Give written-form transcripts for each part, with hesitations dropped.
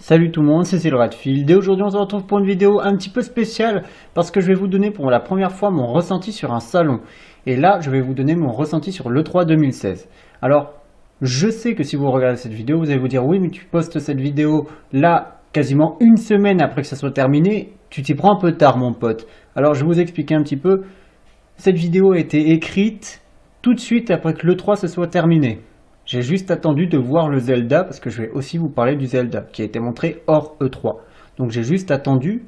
Salut tout le monde, c'est Redfield et aujourd'hui on se retrouve pour une vidéo un petit peu spéciale parce que je vais vous donner pour la première fois mon ressenti sur un salon. Et là, je vais vous donner mon ressenti sur l'E3 2016. Alors, je sais que si vous regardez cette vidéo, vous allez vous dire oui mais tu postes cette vidéo là quasiment une semaine après que ça soit terminé, tu t'y prends un peu tard mon pote. Alors je vais vous expliquer un petit peu, cette vidéo a été écrite tout de suite après que l'E3 se soit terminé. J'ai juste attendu de voir le Zelda, parce que je vais aussi vous parler du Zelda, qui a été montré hors E3. Donc j'ai juste attendu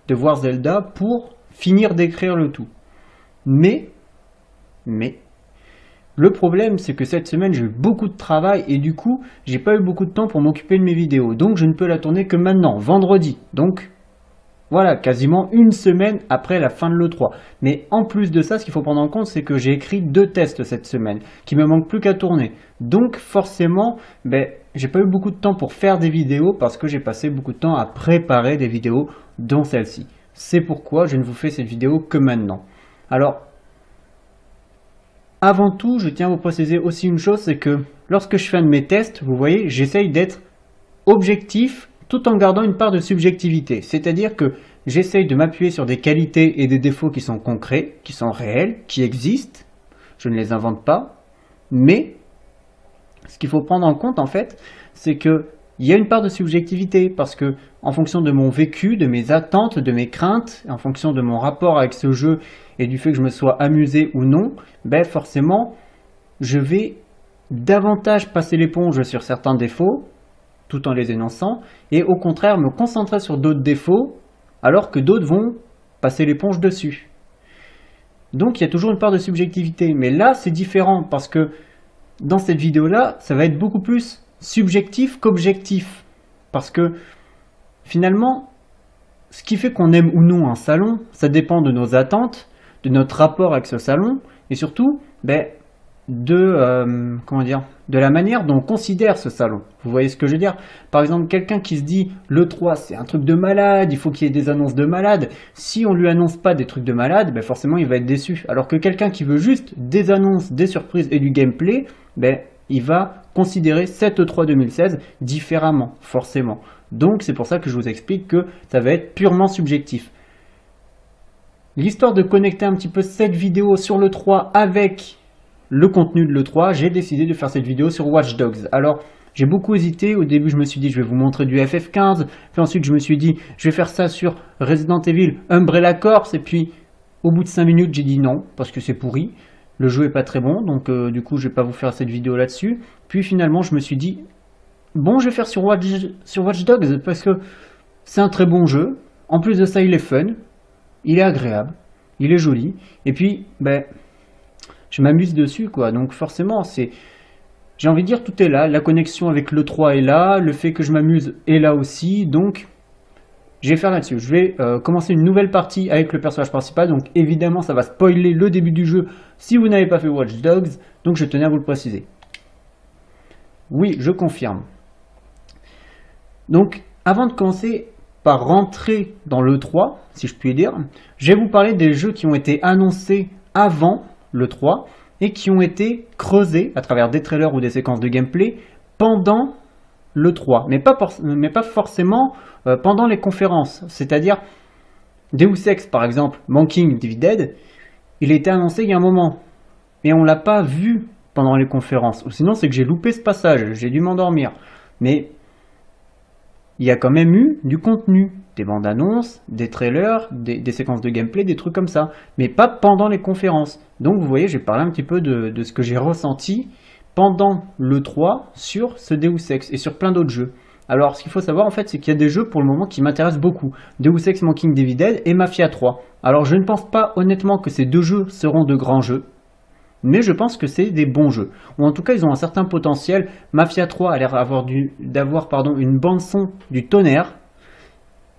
de voir Zelda pour finir d'écrire le tout. Mais, le problème c'est que cette semaine j'ai eu beaucoup de travail et du coup, j'ai pas eu beaucoup de temps pour m'occuper de mes vidéos. Donc je ne peux la tourner que maintenant, vendredi. Donc voilà, quasiment une semaine après la fin de l'E3. Mais en plus de ça, ce qu'il faut prendre en compte, c'est que j'ai écrit 2 tests cette semaine, qui me manquent plus qu'à tourner. Donc forcément, j'ai pas eu beaucoup de temps pour faire des vidéos, parce que j'ai passé beaucoup de temps à préparer des vidéos, dont celle-ci. C'est pourquoi je ne vous fais cette vidéo que maintenant. Alors, avant tout, je tiens à vous préciser aussi une chose, c'est que lorsque je fais un de mes tests, vous voyez, j'essaye d'être objectif, tout en gardant une part de subjectivité. C'est-à-dire que j'essaye de m'appuyer sur des qualités et des défauts qui sont concrets, qui sont réels, qui existent. Je ne les invente pas. Mais ce qu'il faut prendre en compte, en fait, c'est qu'il y a une part de subjectivité. Parce que, en fonction de mon vécu, de mes attentes, de mes craintes, en fonction de mon rapport avec ce jeu et du fait que je me sois amusé ou non, forcément, je vais davantage passer l'éponge sur certains défauts, tout en les énonçant, et au contraire me concentrer sur d'autres défauts, alors que d'autres vont passer l'éponge dessus. Donc il y a toujours une part de subjectivité, mais là c'est différent, parce que dans cette vidéo-là, ça va être beaucoup plus subjectif qu'objectif. Parce que finalement, ce qui fait qu'on aime ou non un salon, ça dépend de nos attentes, de notre rapport avec ce salon, et surtout, de la manière dont on considère ce salon. Vous voyez ce que je veux dire? Par exemple, quelqu'un qui se dit l'E3 c'est un truc de malade, il faut qu'il y ait des annonces de malade. Si on lui annonce pas des trucs de malade, forcément il va être déçu. Alors que quelqu'un qui veut juste des annonces, des surprises et du gameplay, il va considérer cette E3 2016 différemment, forcément. Donc c'est pour ça que je vous explique que ça va être purement subjectif. L'histoire de connecter un petit peu cette vidéo sur l'E3 avec le contenu de l'E3, j'ai décidé de faire cette vidéo sur Watch Dogs. Alors, j'ai beaucoup hésité. Au début, je me suis dit, je vais vous montrer du FF15. Puis ensuite, je me suis dit, je vais faire ça sur Resident Evil Umbrella Corps. Et puis, au bout de 5 minutes, j'ai dit non, parce que c'est pourri. Le jeu est pas très bon, donc du coup, je vais pas vous faire cette vidéo là-dessus. Puis finalement, je me suis dit, bon, je vais faire sur Watch Dogs, parce que c'est un très bon jeu. En plus de ça, il est fun. Il est agréable. Il est joli. Et puis, je m'amuse dessus, quoi. Donc forcément, j'ai envie de dire, tout est là. La connexion avec l'E3 est là. Le fait que je m'amuse est là aussi. Donc, je vais faire là-dessus. Je vais commencer une nouvelle partie avec le personnage principal. Donc évidemment, ça va spoiler le début du jeu si vous n'avez pas fait Watch Dogs. Donc je tenais à vous le préciser. Oui, je confirme. Donc, avant de commencer par rentrer dans l'E3, si je puis dire, je vais vous parler des jeux qui ont été annoncés avant l'E3 et qui ont été creusés à travers des trailers ou des séquences de gameplay pendant l'E3, mais pas forcément pendant les conférences. C'est-à-dire Deus Ex par exemple, Manking Divided, il a été annoncé il y a un moment et on l'a pas vu pendant les conférences, ou sinon c'est que j'ai loupé ce passage, j'ai dû m'endormir. Mais il y a quand même eu du contenu, des bandes annonces, des trailers, des séquences de gameplay, des trucs comme ça, mais pas pendant les conférences. Donc vous voyez, j'ai parlé un petit peu de ce que j'ai ressenti pendant l'E3 sur ce Deus Ex et sur plein d'autres jeux. Alors ce qu'il faut savoir en fait, c'est qu'il y a des jeux pour le moment qui m'intéressent beaucoup. Deus Ex Manking Divided et Mafia 3. Alors je ne pense pas honnêtement que ces deux jeux seront de grands jeux, mais je pense que c'est des bons jeux. Ou en tout cas, ils ont un certain potentiel. Mafia 3 a l'air d'avoir une bande-son du tonnerre.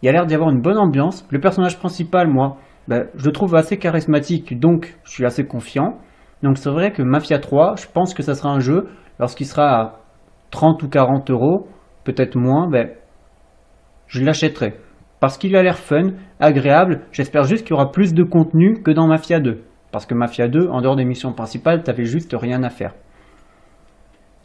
Il a l'air d'y avoir une bonne ambiance. Le personnage principal, moi, je le trouve assez charismatique, donc je suis assez confiant. Donc c'est vrai que Mafia 3, je pense que ça sera un jeu, lorsqu'il sera à 30 ou 40 euros, peut-être moins, je l'achèterai. Parce qu'il a l'air fun, agréable. J'espère juste qu'il y aura plus de contenu que dans Mafia 2. Parce que Mafia 2, en dehors des missions principales, t'avais juste rien à faire.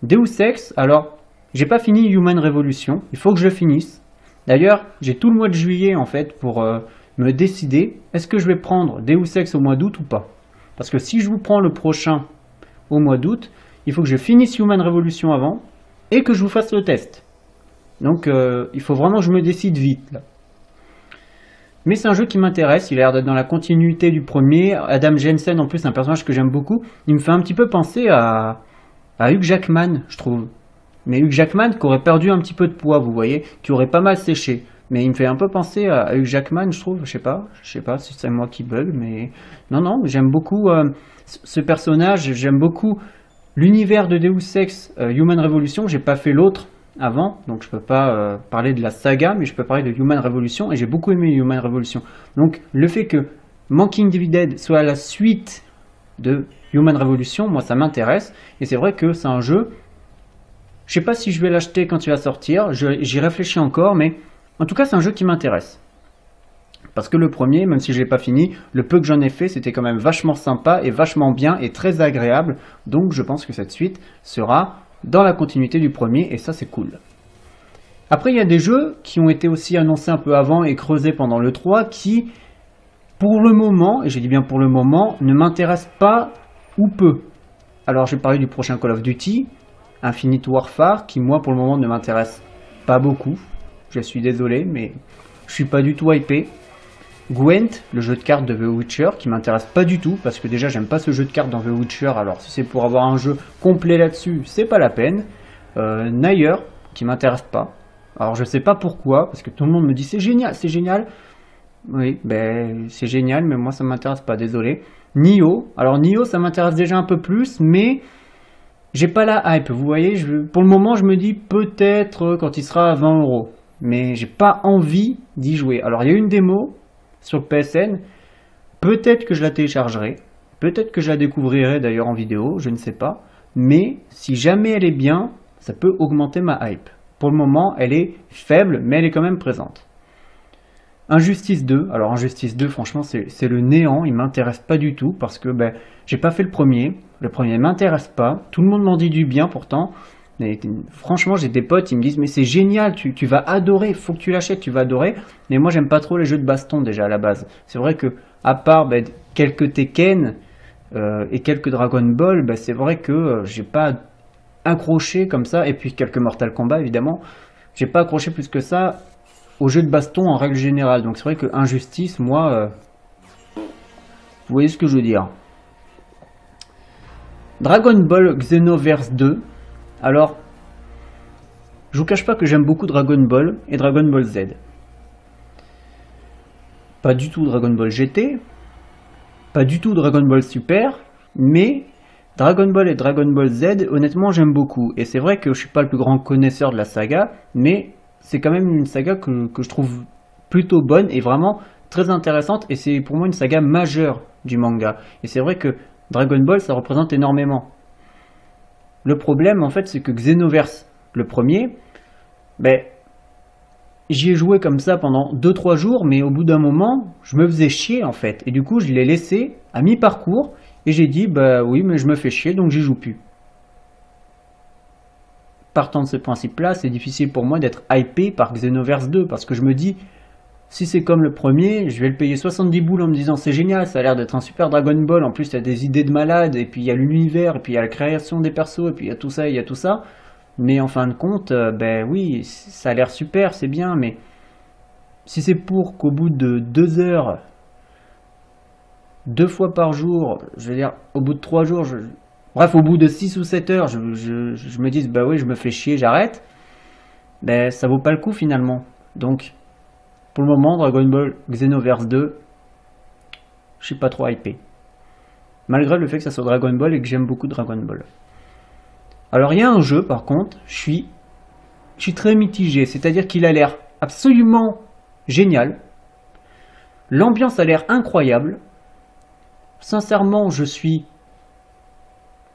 Deus Ex, alors, j'ai pas fini Human Revolution, il faut que je le finisse. D'ailleurs, j'ai tout le mois de juillet en fait pour me décider, est-ce que je vais prendre Deus Ex au mois d'août ou pas? Parce que si je vous prends le prochain au mois d'août, il faut que je finisse Human Revolution avant et que je vous fasse le test. Donc il faut vraiment que je me décide vite là. Mais c'est un jeu qui m'intéresse, il a l'air d'être dans la continuité du premier. Adam Jensen en plus, c'est un personnage que j'aime beaucoup. Il me fait un petit peu penser à Hugh Jackman, je trouve. Mais Hugh Jackman qui aurait perdu un petit peu de poids, vous voyez, qui aurait pas mal séché. Mais il me fait un peu penser à Hugh Jackman, je trouve, je sais pas si c'est moi qui bug, mais non, j'aime beaucoup ce personnage, j'aime beaucoup l'univers de Deus Ex Human Revolution. J'ai pas fait l'autre avant, donc je peux pas parler de la saga, mais je peux parler de Human Revolution, et j'ai beaucoup aimé Human Revolution. Donc le fait que Monkey Divided soit la suite de Human Revolution, moi ça m'intéresse, et c'est vrai que c'est un jeu, je sais pas si je vais l'acheter quand il va sortir, j'y réfléchis encore, mais en tout cas c'est un jeu qui m'intéresse. Parce que le premier, même si je l'ai pas fini, le peu que j'en ai fait, c'était quand même vachement sympa et vachement bien et très agréable, donc je pense que cette suite sera dans la continuité du premier, et ça c'est cool. Après il y a des jeux qui ont été aussi annoncés un peu avant et creusés pendant le 3 qui, pour le moment, et je dis bien pour le moment, ne m'intéressent pas ou peu. Alors j'ai parlé du prochain Call of Duty, Infinite Warfare, qui moi pour le moment ne m'intéresse pas beaucoup. Je suis désolé, mais je suis pas du tout hypé. Gwent, le jeu de cartes de The Witcher, qui m'intéresse pas du tout, parce que déjà j'aime pas ce jeu de cartes dans The Witcher, alors si c'est pour avoir un jeu complet là-dessus, c'est pas la peine. Nayer, qui m'intéresse pas. Alors je sais pas pourquoi, parce que tout le monde me dit c'est génial, c'est génial. Oui, ben c'est génial, mais moi ça m'intéresse pas, désolé. Nioh, alors Nioh ça m'intéresse déjà un peu plus, mais j'ai pas la hype, vous voyez, pour le moment je me dis peut-être quand il sera à 20 €, mais j'ai pas envie d'y jouer. Alors il y a une démo sur le PSN, peut-être que je la téléchargerai, peut-être que je la découvrirai d'ailleurs en vidéo, je ne sais pas, mais si jamais elle est bien, ça peut augmenter ma hype. Pour le moment, elle est faible, mais elle est quand même présente. Injustice 2, alors Injustice 2, franchement, c'est le néant, il m'intéresse pas du tout, parce que j'ai pas fait le premier m'intéresse pas, tout le monde m'en dit du bien pourtant. Mais franchement, j'ai des potes, ils me disent mais c'est génial, tu vas adorer, faut que tu l'achètes, tu vas adorer. Mais moi j'aime pas trop les jeux de baston déjà à la base. C'est vrai que à part quelques Tekken et quelques Dragon Ball, c'est vrai que j'ai pas accroché comme ça, et puis quelques Mortal Kombat évidemment, j'ai pas accroché plus que ça aux jeux de baston en règle générale. Donc c'est vrai que Injustice, moi, vous voyez ce que je veux dire. Dragon Ball Xenoverse 2. Alors, je vous cache pas que j'aime beaucoup Dragon Ball et Dragon Ball Z. Pas du tout Dragon Ball GT, pas du tout Dragon Ball Super, mais Dragon Ball et Dragon Ball Z, honnêtement, j'aime beaucoup. Et c'est vrai que je suis pas le plus grand connaisseur de la saga, mais c'est quand même une saga que je trouve plutôt bonne et vraiment très intéressante. Et c'est pour moi une saga majeure du manga. Et c'est vrai que Dragon Ball, ça représente énormément. Le problème, en fait, c'est que Xenoverse, le premier, j'y ai joué comme ça pendant 2-3 jours, mais au bout d'un moment, je me faisais chier, en fait. Et du coup, je l'ai laissé à mi-parcours, et j'ai dit, oui, mais je me fais chier, donc j'y joue plus. Partant de ce principe-là, c'est difficile pour moi d'être hypé par Xenoverse 2, parce que je me dis, si c'est comme le premier, je vais le payer 70 boules en me disant c'est génial, ça a l'air d'être un super Dragon Ball, en plus il y a des idées de malade, et puis il y a l'univers, et puis il y a la création des persos, et puis il y a tout ça, il y a tout ça. Mais en fin de compte, oui, ça a l'air super, c'est bien, mais si c'est pour qu'au bout de 2 heures, 2 fois par jour, je veux dire, au bout de 3 jours, bref, au bout de 6 ou 7 heures, je me dise, oui, je me fais chier, j'arrête, ça vaut pas le coup finalement. Donc, pour le moment, Dragon Ball Xenoverse 2, je suis pas trop hypé. Malgré le fait que ça soit Dragon Ball et que j'aime beaucoup Dragon Ball. Alors il y a un jeu par contre, je suis très mitigé, c'est-à-dire qu'il a l'air absolument génial. L'ambiance a l'air incroyable. Sincèrement, je suis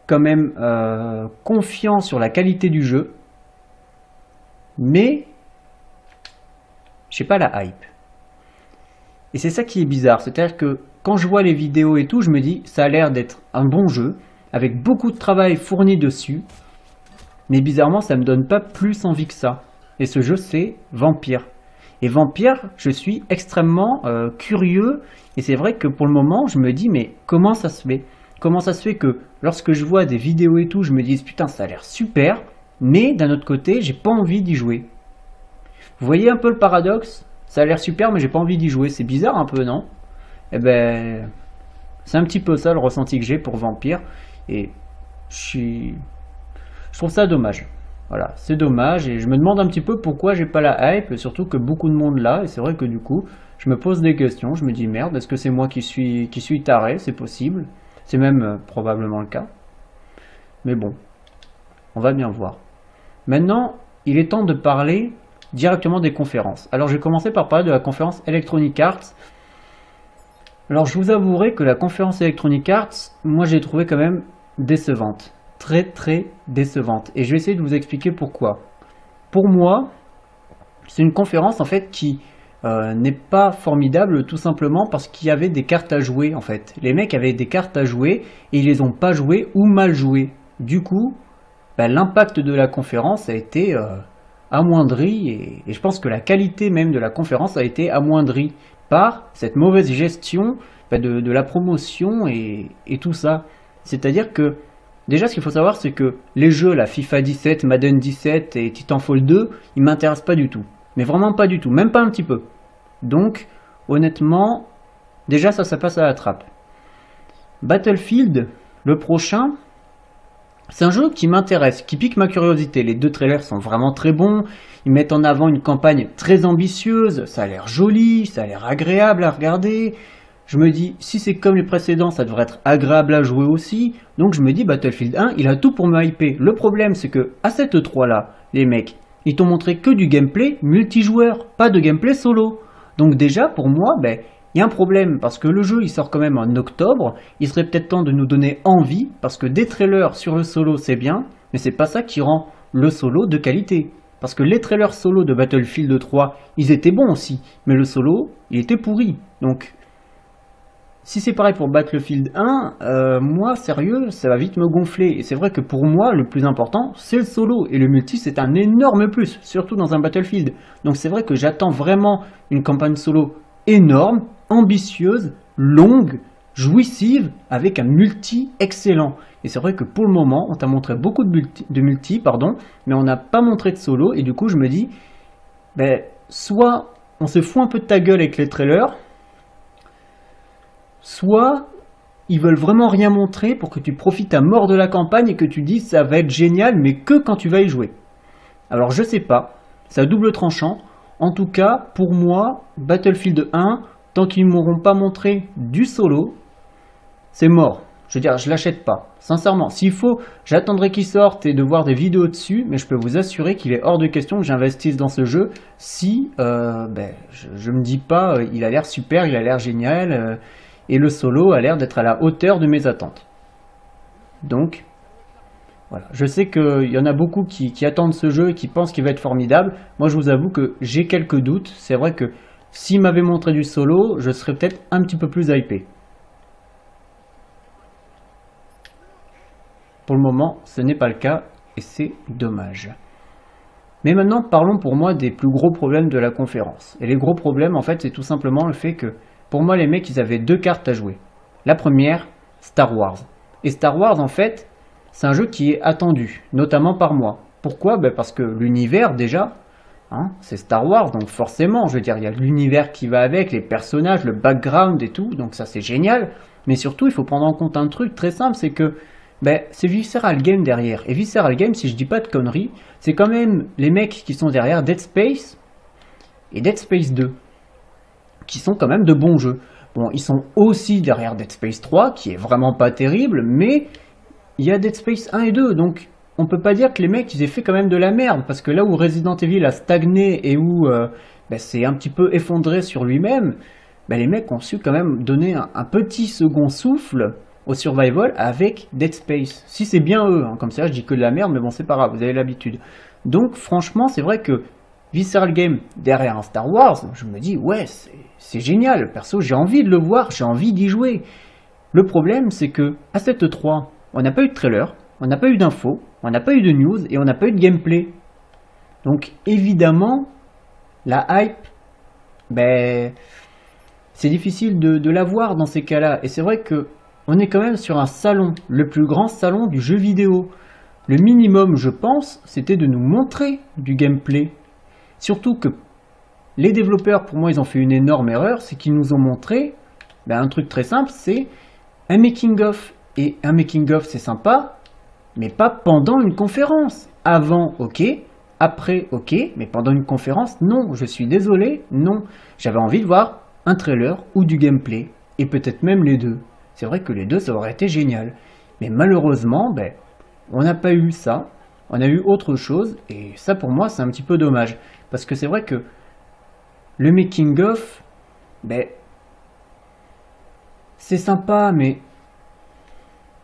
quand même confiant sur la qualité du jeu. Mais j'ai pas la hype. Et c'est ça qui est bizarre, c'est-à-dire que quand je vois les vidéos et tout, je me dis ça a l'air d'être un bon jeu, avec beaucoup de travail fourni dessus, mais bizarrement ça me donne pas plus envie que ça. Et ce jeu c'est Vampire. Et Vampire, je suis extrêmement curieux, et c'est vrai que pour le moment, je me dis, mais comment ça se fait? Comment ça se fait que lorsque je vois des vidéos et tout, je me dis, putain, ça a l'air super, mais d'un autre côté, j'ai pas envie d'y jouer. Vous voyez un peu le paradoxe? Ça a l'air super, mais j'ai pas envie d'y jouer. C'est bizarre un peu, non? Eh ben, c'est un petit peu ça le ressenti que j'ai pour Vampire, et je trouve ça dommage. Voilà, c'est dommage, et je me demande un petit peu pourquoi j'ai pas la hype, surtout que beaucoup de monde l'a, et c'est vrai que du coup, je me pose des questions, je me dis merde, est-ce que c'est moi qui suis taré? C'est possible, c'est même probablement le cas. Mais bon, on va bien voir. Maintenant, il est temps de parler directement des conférences. Alors je vais commencer par parler de la conférence Electronic Arts. Alors je vous avouerai que la conférence Electronic Arts, moi j'ai trouvé quand même décevante. Très décevante. Et je vais essayer de vous expliquer pourquoi. Pour moi, c'est une conférence en fait qui n'est pas formidable tout simplement parce qu'il y avait des cartes à jouer en fait. Les mecs avaient des cartes à jouer et ils les ont pas jouées ou mal jouées. Du coup, l'impact de la conférence a été amoindri et je pense que la qualité même de la conférence a été amoindrie par cette mauvaise gestion de la promotion et tout ça. C'est-à-dire que déjà, ce qu'il faut savoir, c'est que les jeux, la FIFA 17, Madden 17 et Titanfall 2, ils m'intéressent pas du tout. Mais vraiment pas du tout, même pas un petit peu. Donc, honnêtement, déjà ça passe à la trappe. Battlefield, le prochain, c'est un jeu qui m'intéresse, qui pique ma curiosité. Les deux trailers sont vraiment très bons, ils mettent en avant une campagne très ambitieuse, ça a l'air joli, ça a l'air agréable à regarder. Je me dis, si c'est comme les précédents, ça devrait être agréable à jouer aussi. Donc je me dis, Battlefield 1, il a tout pour me hyper. Le problème, c'est que à cette E3 là, les mecs, ils t'ont montré que du gameplay multijoueur, pas de gameplay solo. Donc déjà, pour moi, il y a un problème, parce que le jeu, il sort quand même en octobre. Il serait peut-être temps de nous donner envie, parce que des trailers sur le solo, c'est bien, mais c'est pas ça qui rend le solo de qualité. Parce que les trailers solo de Battlefield 3, ils étaient bons aussi, mais le solo, il était pourri. Donc, si c'est pareil pour Battlefield 1, moi, sérieux, ça va vite me gonfler. Et c'est vrai que pour moi, le plus important, c'est le solo. Et le multi, c'est un énorme plus, surtout dans un Battlefield. Donc c'est vrai que j'attends vraiment une campagne solo énorme, ambitieuse, longue, jouissive, avec un multi excellent. Et c'est vrai que pour le moment, on t'a montré beaucoup de multi, mais on n'a pas montré de solo. Et du coup, je me dis, soit on se fout un peu de ta gueule avec les trailers, soit ils veulent vraiment rien montrer pour que tu profites à mort de la campagne et que tu dises ça va être génial, mais que quand tu vas y jouer. Alors je sais pas, c'est à double tranchant. En tout cas, pour moi, Battlefield 1, tant qu'ils ne m'auront pas montré du solo, c'est mort. Je veux dire, je l'achète pas. Sincèrement, s'il faut, j'attendrai qu'il sorte et de voir des vidéos dessus, mais je peux vous assurer qu'il est hors de question que j'investisse dans ce jeu si je me dis pas il a l'air super, il a l'air génial. Et le solo a l'air d'être à la hauteur de mes attentes. Donc, voilà. Je sais qu'il y en a beaucoup qui attendent ce jeu et qui pensent qu'il va être formidable. Moi, je vous avoue que j'ai quelques doutes. C'est vrai que s'il m'avait montré du solo, je serais peut-être un petit peu plus hypé. Pour le moment, ce n'est pas le cas et c'est dommage. Mais maintenant, parlons pour moi des plus gros problèmes de la conférence. Et les gros problèmes, en fait, c'est tout simplement le fait que pour moi, les mecs, ils avaient deux cartes à jouer. La première, Star Wars. Et Star Wars, en fait, c'est un jeu qui est attendu, notamment par moi. Pourquoi? Parce que l'univers, déjà, c'est Star Wars, donc forcément, je veux dire, il y a l'univers qui va avec, les personnages, le background et tout, donc ça c'est génial. Mais surtout, il faut prendre en compte un truc très simple, c'est que c'est Visceral Games derrière. Et Visceral Games, si je dis pas de conneries, c'est quand même les mecs qui sont derrière Dead Space et Dead Space 2. Qui sont quand même de bons jeux. Bon, ils sont aussi derrière Dead Space 3, qui est vraiment pas terrible, mais il y a Dead Space 1 et 2, donc on peut pas dire que les mecs, ils aient fait quand même de la merde, parce que là où Resident Evil a stagné et où c'est un petit peu effondré sur lui-même, les mecs ont su quand même donner un petit second souffle au survival avec Dead Space. Si c'est bien eux, comme ça je dis que de la merde, mais bon c'est pas grave, vous avez l'habitude. Donc franchement, c'est vrai que Visceral Games derrière un Star Wars, je me dis ouais, c'est génial, perso j'ai envie de le voir, j'ai envie d'y jouer. Le problème c'est que à cette E3, on n'a pas eu de trailer, on n'a pas eu d'infos, on n'a pas eu de news et on n'a pas eu de gameplay. Donc évidemment, la hype ben, c'est difficile de l'avoir dans ces cas-là. Et c'est vrai que on est quand même sur un salon, le plus grand salon du jeu vidéo. Le minimum, je pense, c'était de nous montrer du gameplay. Surtout que les développeurs, pour moi, ils ont fait une énorme erreur, c'est qu'ils nous ont montré un truc très simple, c'est un making-of. Et un making-of, c'est sympa, mais pas pendant une conférence. Avant, ok. Après, ok. Mais pendant une conférence, non. Je suis désolé, non. J'avais envie de voir un trailer ou du gameplay. Et peut-être même les deux. C'est vrai que les deux, ça aurait été génial. Mais malheureusement, on n'a pas eu ça. On a eu autre chose. Et ça, pour moi, c'est un petit peu dommage. Parce que c'est vrai que le making-of, c'est sympa, mais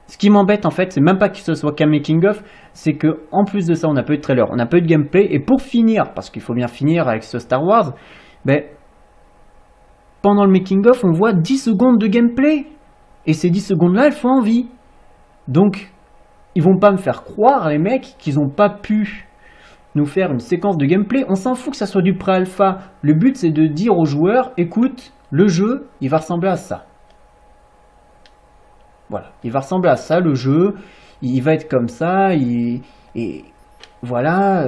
ce qui m'embête en fait, c'est même pas que ce soit qu'un making-of, c'est que en plus de ça, on n'a pas eu de trailer, on n'a pas eu de gameplay, et pour finir, parce qu'il faut bien finir avec ce Star Wars, pendant le making-of, on voit 10 secondes de gameplay, et ces 10 secondes-là, elles font envie. Donc, ils vont pas me faire croire, les mecs, qu'ils n'ont pas pu nous faire une séquence de gameplay. On s'en fout que ça soit du pré-alpha. Le but, c'est de dire aux joueurs, écoute, le jeu, il va ressembler à ça. Voilà, il va ressembler à ça, le jeu, il va être comme ça, et voilà,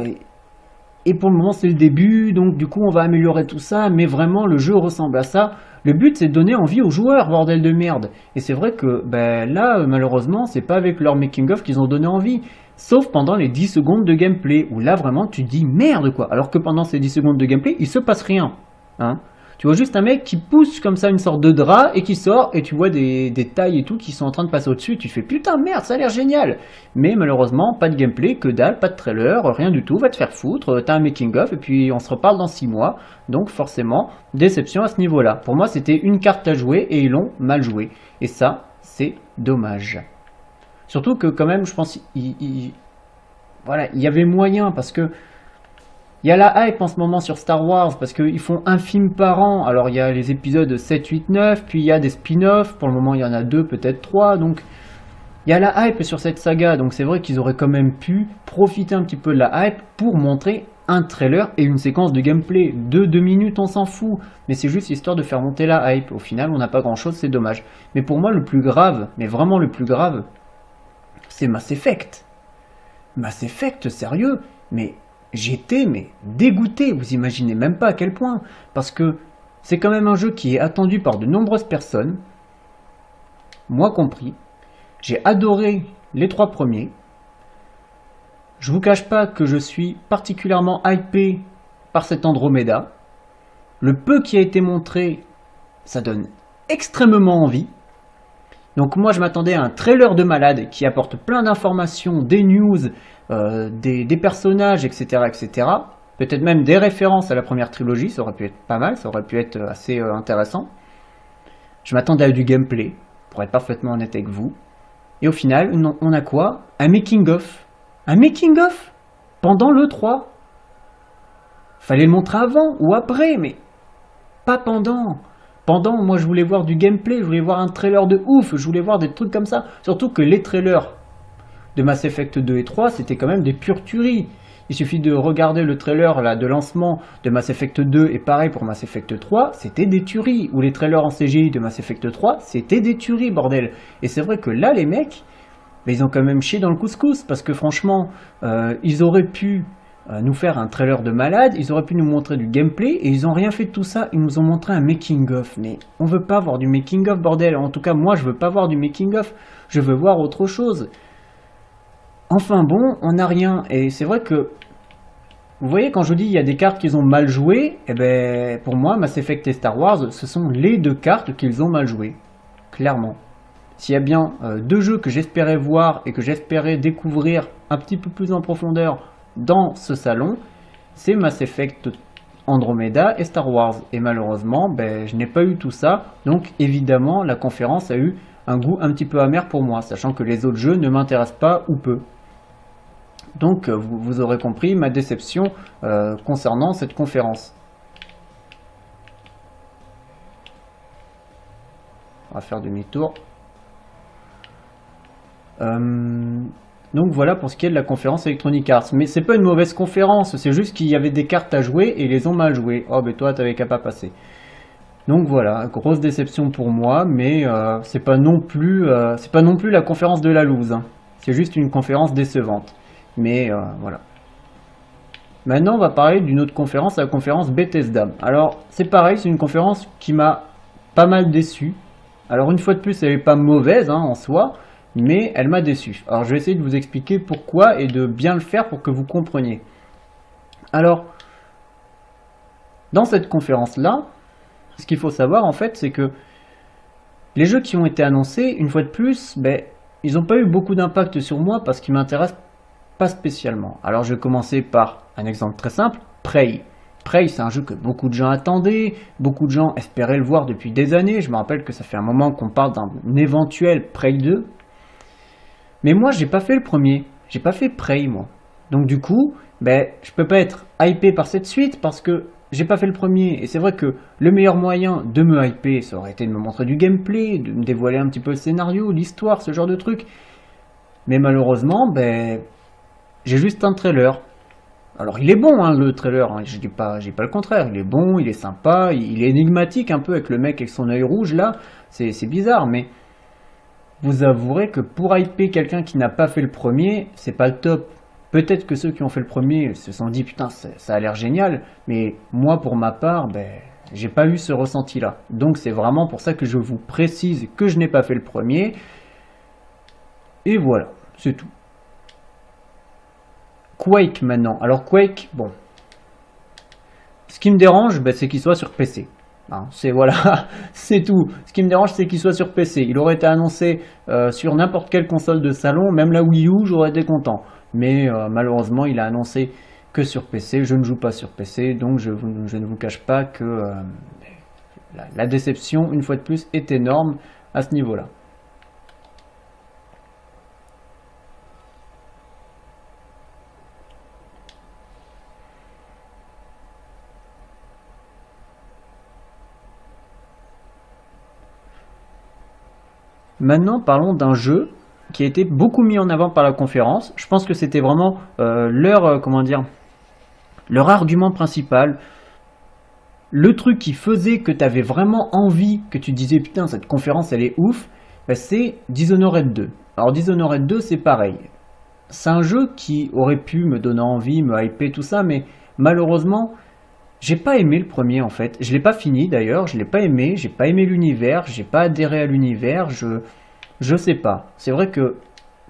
et pour le moment c'est le début, donc du coup on va améliorer tout ça, mais vraiment le jeu ressemble à ça. Le but c'est de donner envie aux joueurs, bordel de merde. Et c'est vrai que là, malheureusement, c'est pas avec leur making-of qu'ils ont donné envie. Sauf pendant les 10 secondes de gameplay, où là vraiment tu te dis merde quoi, alors que pendant ces 10 secondes de gameplay, il se passe rien. Hein. Tu vois juste un mec qui pousse comme ça une sorte de drap et qui sort, et tu vois des tailles et tout qui sont en train de passer au-dessus, tu fais putain merde, ça a l'air génial. Mais malheureusement, pas de gameplay, que dalle, pas de trailer, rien du tout, va te faire foutre, t'as un making of et puis on se reparle dans 6 mois. Donc forcément, déception à ce niveau-là. Pour moi, c'était une carte à jouer et ils l'ont mal joué. Et ça, c'est dommage. Surtout que quand même, je pense, voilà, il y avait moyen parce que il y a la hype en ce moment sur Star Wars parce qu'ils font un film par an. Alors il y a les épisodes 7, 8, 9, puis il y a des spin-offs. Pour le moment il y en a 2, peut-être 3. Donc il y a la hype sur cette saga. Donc c'est vrai qu'ils auraient quand même pu profiter un petit peu de la hype pour montrer un trailer et une séquence de gameplay. 2 minutes, on s'en fout. Mais c'est juste histoire de faire monter la hype. Au final on n'a pas grand-chose, c'est dommage. Mais pour moi le plus grave, mais vraiment le plus grave, c'est Mass Effect. Mass Effect, sérieux, mais j'étais dégoûté, vous imaginez même pas à quel point, parce que c'est quand même un jeu qui est attendu par de nombreuses personnes, moi compris. J'ai adoré les 3 premiers. Je vous cache pas que je suis particulièrement hypé par cet Andromeda. Le peu qui a été montré, ça donne extrêmement envie. Donc moi je m'attendais à un trailer de malade qui apporte plein d'informations, des news, des personnages, etc. etc. Peut-être même des références à la première trilogie, ça aurait pu être pas mal, ça aurait pu être assez intéressant. Je m'attendais à du gameplay, pour être parfaitement honnête avec vous. Et au final, on a quoi? Un making-of. Un making-of pendant le 3. Fallait le montrer avant ou après, mais pas pendant. Pendant, moi je voulais voir du gameplay, je voulais voir un trailer de ouf, je voulais voir des trucs comme ça. Surtout que les trailers de Mass Effect 2 et 3, c'était quand même des pures tueries. Il suffit de regarder le trailer là, de lancement de Mass Effect 2 et pareil pour Mass Effect 3, c'était des tueries. Ou les trailers en CGI de Mass Effect 3, c'était des tueries, bordel. Et c'est vrai que là, les mecs, ils ont quand même chié dans le couscous parce que franchement, ils auraient pu nous faire un trailer de malade, ils auraient pu nous montrer du gameplay et ils ont rien fait de tout ça, ils nous ont montré un making of. Mais on veut pas voir du making of, bordel. En tout cas, moi je veux pas voir du making of, je veux voir autre chose. Enfin bon, on n'a rien. Et c'est vrai que, vous voyez, quand je dis il y a des cartes qu'ils ont mal jouées, eh ben, pour moi, Mass Effect et Star Wars, ce sont les 2 cartes qu'ils ont mal jouées. Clairement. S'il y a bien 2 jeux que j'espérais voir et que j'espérais découvrir un petit peu plus en profondeur dans ce salon, c'est Mass Effect Andromeda et Star Wars. Et malheureusement, je n'ai pas eu tout ça. Donc évidemment, la conférence a eu un goût un petit peu amer pour moi, sachant que les autres jeux ne m'intéressent pas ou peu. Donc vous aurez compris ma déception concernant cette conférence. On va faire demi-tour. Donc voilà pour ce qui est de la conférence Electronic Arts. Mais c'est pas une mauvaise conférence, c'est juste qu'il y avait des cartes à jouer et ils les ont mal jouées. Oh ben toi t'avais qu'à pas passer. Donc voilà, grosse déception pour moi, mais c'est pas non plus la conférence de la loose, hein. C'est juste une conférence décevante. Mais voilà. Maintenant, on va parler d'une autre conférence, la conférence Bethesda. Alors, c'est pareil, c'est une conférence qui m'a pas mal déçu. Alors, une fois de plus, elle n'est pas mauvaise hein, en soi, mais elle m'a déçu. Alors, je vais essayer de vous expliquer pourquoi et de bien le faire pour que vous compreniez. Alors, dans cette conférence-là, ce qu'il faut savoir en fait, c'est que les jeux qui ont été annoncés, une fois de plus, ben, ils n'ont pas eu beaucoup d'impact sur moi parce qu'ils m'intéressent pas spécialement. Alors je vais commencer par un exemple très simple, Prey. Prey, c'est un jeu que beaucoup de gens attendaient, beaucoup de gens espéraient le voir depuis des années. Je me rappelle que ça fait un moment qu'on parle d'un éventuel Prey 2. Mais moi, j'ai pas fait le premier. J'ai pas fait Prey, moi. Donc du coup, ben, je peux pas être hypé par cette suite parce que j'ai pas fait le premier. Et c'est vrai que le meilleur moyen de me hyper, ça aurait été de me montrer du gameplay, de me dévoiler un petit peu le scénario, l'histoire, ce genre de truc. Mais malheureusement, ben, j'ai juste un trailer. Alors il est bon hein, le trailer, hein. Je dis pas le contraire, il est bon, il est sympa, il est énigmatique un peu avec le mec avec son œil rouge là, c'est bizarre, mais vous avouerez que pour hyper quelqu'un qui n'a pas fait le premier, c'est pas le top. Peut-être que ceux qui ont fait le premier se sont dit putain ça a l'air génial, mais moi pour ma part, ben, j'ai pas eu ce ressenti là. Donc c'est vraiment pour ça que je vous précise que je n'ai pas fait le premier, et voilà, c'est tout. Quake maintenant. Alors Quake, bon. Ce qui me dérange, ben, c'est qu'il soit sur PC. Hein, c'est voilà, c'est tout. Ce qui me dérange, c'est qu'il soit sur PC. Il aurait été annoncé sur n'importe quelle console de salon, même la Wii U, j'aurais été content. Mais malheureusement, il a annoncé que sur PC. Je ne joue pas sur PC, donc je ne vous cache pas que la déception, une fois de plus, est énorme à ce niveau-là. Maintenant, parlons d'un jeu qui a été beaucoup mis en avant par la conférence. Je pense que c'était vraiment comment dire, leur argument principal. Le truc qui faisait que tu avais vraiment envie, que tu disais putain cette conférence elle est ouf, bah, c'est Dishonored 2. Alors Dishonored 2 c'est pareil. C'est un jeu qui aurait pu me donner envie, me hyper tout ça, mais malheureusement j'ai pas aimé le premier en fait. Je l'ai pas fini d'ailleurs, je l'ai pas aimé, j'ai pas aimé l'univers, j'ai pas adhéré à l'univers, je sais pas. C'est vrai que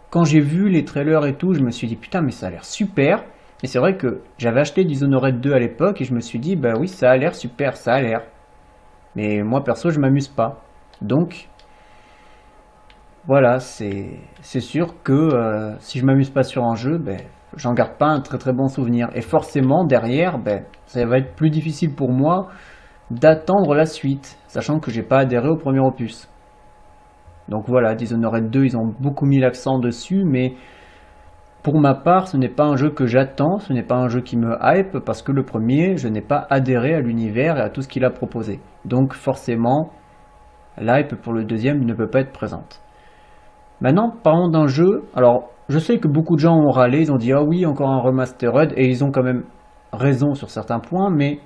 quand j'ai vu les trailers et tout, je me suis dit putain mais ça a l'air super. Et c'est vrai que j'avais acheté Dishonored 2 à l'époque et je me suis dit bah oui ça a l'air super, ça a l'air. Mais moi perso je m'amuse pas. Donc voilà, c'est sûr que si je m'amuse pas sur un jeu, ben j'en garde pas un très très bon souvenir. Et forcément, derrière, ben, ça va être plus difficile pour moi d'attendre la suite, sachant que j'ai pas adhéré au premier opus. Donc voilà, Dishonored 2, ils ont beaucoup mis l'accent dessus, mais pour ma part, ce n'est pas un jeu que j'attends, ce n'est pas un jeu qui me hype, parce que le premier, je n'ai pas adhéré à l'univers et à tout ce qu'il a proposé. Donc forcément, l'hype pour le deuxième ne peut pas être présente. Maintenant, parlons d'un jeu. Alors, je sais que beaucoup de gens ont râlé, ils ont dit ah oui, encore un remastered, et ils ont quand même raison sur certains points, mais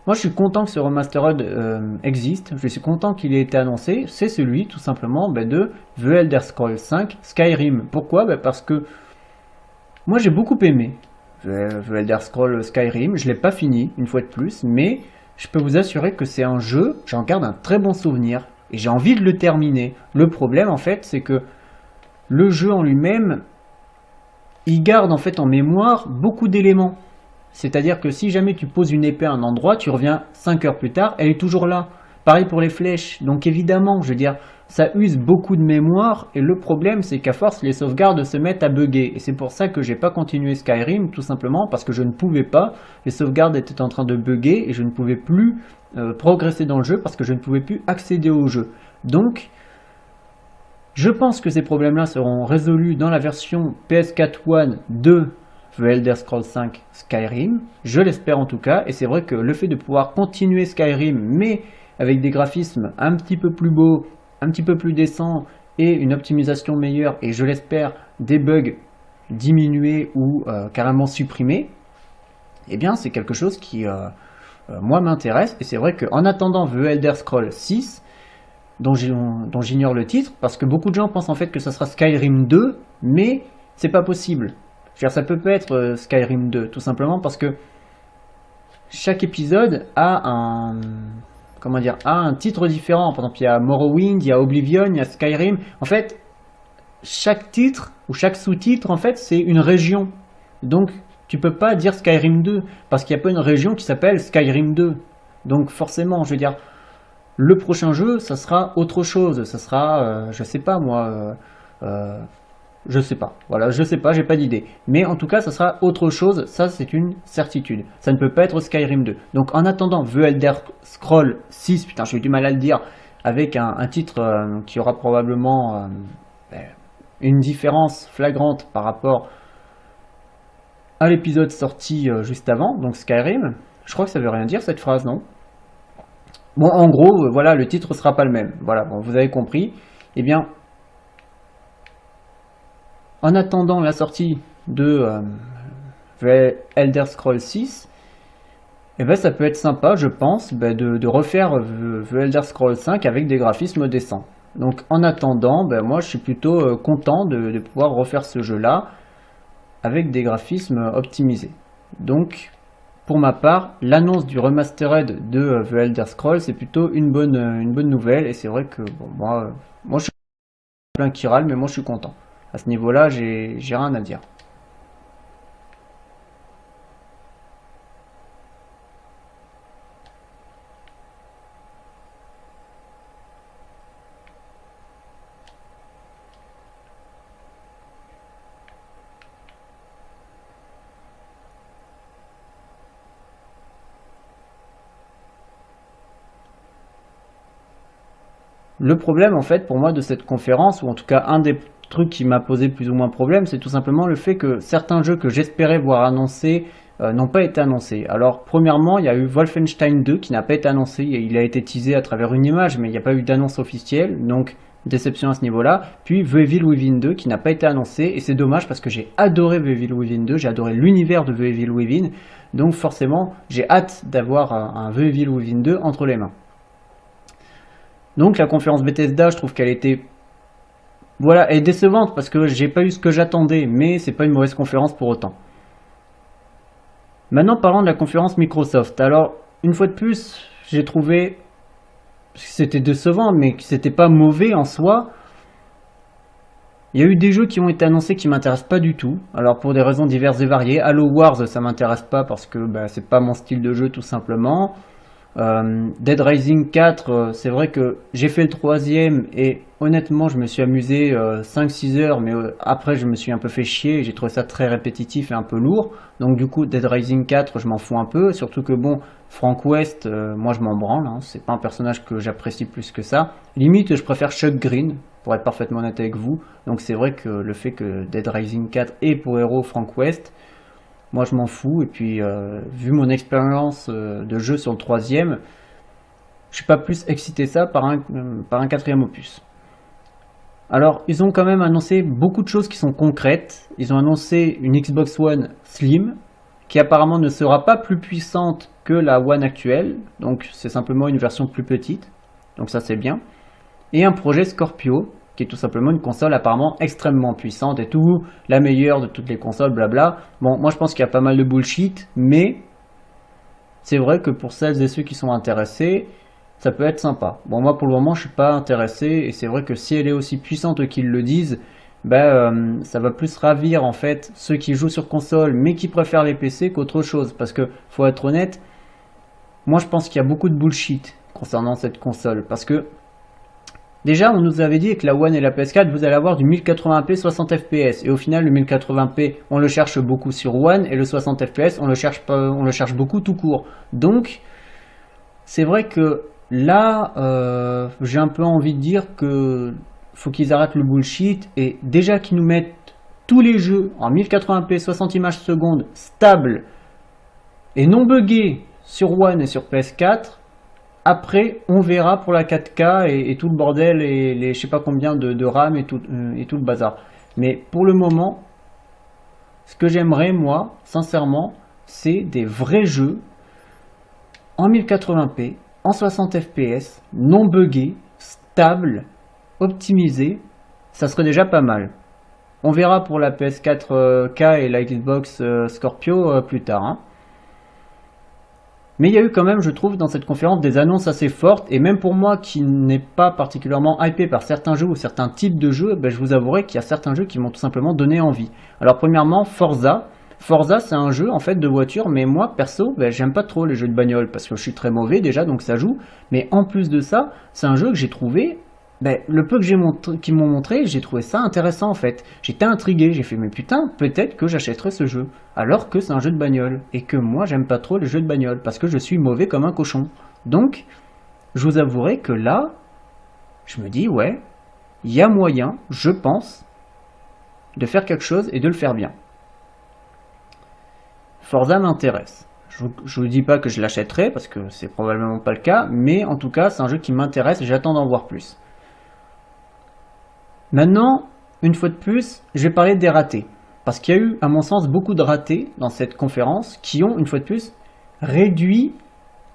moi je suis content que ce remastered existe, je suis content qu'il ait été annoncé, c'est celui tout simplement de The Elder Scrolls 5 Skyrim. Pourquoi? Parce que moi j'ai beaucoup aimé The Elder Scrolls Skyrim, je ne l'ai pas fini une fois de plus, mais je peux vous assurer que c'est un jeu, j'en garde un très bon souvenir, et j'ai envie de le terminer. Le problème en fait c'est que le jeu en lui-même, il garde en fait en mémoire beaucoup d'éléments. C'est-à-dire que si jamais tu poses une épée à un endroit, tu reviens 5 heures plus tard, elle est toujours là. Pareil pour les flèches. Donc évidemment, je veux dire, ça use beaucoup de mémoire. Et le problème, c'est qu'à force, les sauvegardes se mettent à bugger. Et c'est pour ça que j'ai pas continué Skyrim, tout simplement parce que je ne pouvais pas. Les sauvegardes étaient en train de bugger et je ne pouvais plus progresser dans le jeu parce que je ne pouvais plus accéder au jeu. Donc, je pense que ces problèmes-là seront résolus dans la version PS4 One de The Elder Scrolls 5 Skyrim. Je l'espère en tout cas. Et c'est vrai que le fait de pouvoir continuer Skyrim, mais avec des graphismes un petit peu plus beaux, un petit peu plus décents et une optimisation meilleure, et je l'espère, des bugs diminué ou carrément supprimé, eh bien c'est quelque chose qui moi m'intéresse, et c'est vrai qu'en attendant The Elder Scrolls 6, dont j'ignore le titre, parce que beaucoup de gens pensent en fait que ça sera Skyrim 2, mais c'est pas possible. Je veux dire, ça peut pas être Skyrim 2, tout simplement parce que chaque épisode a un titre différent. Par exemple, il y a Morrowind, il y a Oblivion, il y a Skyrim. En fait, chaque titre ou chaque sous-titre, en fait, c'est une région. Donc, tu peux pas dire Skyrim 2 parce qu'il n'y a pas une région qui s'appelle Skyrim 2. Donc, forcément, je veux dire, le prochain jeu, ça sera autre chose. Ça sera, je sais pas moi, je sais pas. Voilà, je sais pas, j'ai pas d'idée. Mais en tout cas, ça sera autre chose. Ça, c'est une certitude. Ça ne peut pas être Skyrim 2. Donc, en attendant The Elder Scrolls 6, putain, j'ai eu du mal à le dire, avec un titre qui aura probablement une différence flagrante par rapport à l'épisode sorti juste avant, donc Skyrim. Je crois que ça veut rien dire cette phrase, non? Bon, en gros, voilà, le titre sera pas le même. Voilà, bon, vous avez compris. Eh bien, en attendant la sortie de The Elder Scrolls 6, eh ben, ça peut être sympa, je pense, de refaire The Elder Scrolls 5 avec des graphismes décents. Donc, en attendant, moi, je suis plutôt content de pouvoir refaire ce jeu-là avec des graphismes optimisés. Donc, pour ma part, l'annonce du remastered de The Elder Scrolls, c'est plutôt une bonne nouvelle, et c'est vrai que bon, moi je suis plein qui râle, mais moi je suis content. À ce niveau-là, j'ai rien à dire. Le problème, en fait, pour moi, de cette conférence, ou en tout cas un des trucs qui m'a posé plus ou moins problème, c'est tout simplement le fait que certains jeux que j'espérais voir annoncés n'ont pas été annoncés. Alors, premièrement, il y a eu Wolfenstein 2 qui n'a pas été annoncé, et il a été teasé à travers une image, mais il n'y a pas eu d'annonce officielle, donc déception à ce niveau-là. Puis The Evil Within 2 qui n'a pas été annoncé, et c'est dommage parce que j'ai adoré The Evil Within 2, j'ai adoré l'univers de The Evil Within, donc forcément, j'ai hâte d'avoir un The Evil Within 2 entre les mains. Donc la conférence Bethesda, je trouve qu'elle était voilà, elle est décevante parce que j'ai pas eu ce que j'attendais, mais c'est pas une mauvaise conférence pour autant. Maintenant, parlons de la conférence Microsoft. Alors, une fois de plus, j'ai trouvé que c'était décevant, mais que c'était pas mauvais en soi. Il y a eu des jeux qui ont été annoncés qui m'intéressent pas du tout. Alors pour des raisons diverses et variées, Halo Wars ça m'intéresse pas parce que c'est pas mon style de jeu tout simplement. Dead Rising 4, c'est vrai que j'ai fait le troisième et honnêtement je me suis amusé 5-6 heures, mais après je me suis un peu fait chier, j'ai trouvé ça très répétitif et un peu lourd. Donc du coup Dead Rising 4 je m'en fous un peu, surtout que bon, Frank West, moi je m'en branle, hein, c'est pas un personnage que j'apprécie plus que ça. Limite je préfère Chuck Green, pour être parfaitement honnête avec vous. Donc c'est vrai que le fait que Dead Rising 4 ait pour héros Frank West, moi je m'en fous, et puis vu mon expérience de jeu sur le troisième, je suis pas plus excité ça par un quatrième opus. Alors ils ont quand même annoncé beaucoup de choses qui sont concrètes. Ils ont annoncé une Xbox One Slim, qui apparemment ne sera pas plus puissante que la One actuelle, donc c'est simplement une version plus petite, donc ça c'est bien. Et un projet Scorpio, qui est tout simplement une console apparemment extrêmement puissante et tout, la meilleure de toutes les consoles, blabla. Bon, moi je pense qu'il y a pas mal de bullshit, mais c'est vrai que pour celles et ceux qui sont intéressés, ça peut être sympa. Bon, moi pour le moment je suis pas intéressé, et c'est vrai que si elle est aussi puissante qu'ils le disent, ça va plus ravir en fait ceux qui jouent sur console mais qui préfèrent les PC qu'autre chose, parce que faut être honnête, moi je pense qu'il y a beaucoup de bullshit concernant cette console, parce que déjà, on nous avait dit que la One et la PS4, vous allez avoir du 1080p 60 fps. Et au final, le 1080p, on le cherche beaucoup sur One, et le 60 fps, on le cherche beaucoup tout court. Donc, c'est vrai que là, j'ai un peu envie de dire que faut qu'ils arrêtent le bullshit, et déjà qu'ils nous mettent tous les jeux en 1080p 60 images secondes stable et non buggés sur One et sur PS4. Après, on verra pour la 4K et tout le bordel et les je sais pas combien de RAM et tout le bazar. Mais pour le moment, Ce que j'aimerais, moi, sincèrement, c'est des vrais jeux en 1080p, en 60 fps, non buggés, stables, optimisés. Ça serait déjà pas mal. On verra pour la PS4K et la Xbox Scorpio plus tard. Hein. Mais il y a eu quand même, je trouve, dans cette conférence des annonces assez fortes. Et même pour moi qui n'ai pas particulièrement hypé par certains jeux ou certains types de jeux, ben, je vous avouerai qu'il y a certains jeux qui m'ont tout simplement donné envie. Alors premièrement, Forza. Forza, c'est un jeu en fait de voiture, mais moi perso, ben, j'aime pas trop les jeux de bagnole parce que je suis très mauvais déjà, donc ça joue. Mais en plus de ça, c'est un jeu que j'ai trouvé, ben, le peu que qu'ils m'ont montré, j'ai trouvé ça intéressant en fait. J'étais intrigué, j'ai fait mais putain, peut-être que j'achèterai ce jeu. Alors que c'est un jeu de bagnole et que moi j'aime pas trop les jeux de bagnole parce que je suis mauvais comme un cochon. Donc, je vous avouerai que là, je me dis ouais, il y a moyen, je pense, de faire quelque chose et de le faire bien. Forza m'intéresse. Je ne vous dis pas que je l'achèterai parce que c'est probablement pas le cas, mais en tout cas c'est un jeu qui m'intéresse et j'attends d'en voir plus. Maintenant, une fois de plus, je vais parler des ratés. Parce qu'il y a eu, à mon sens, beaucoup de ratés dans cette conférence qui ont, une fois de plus, réduit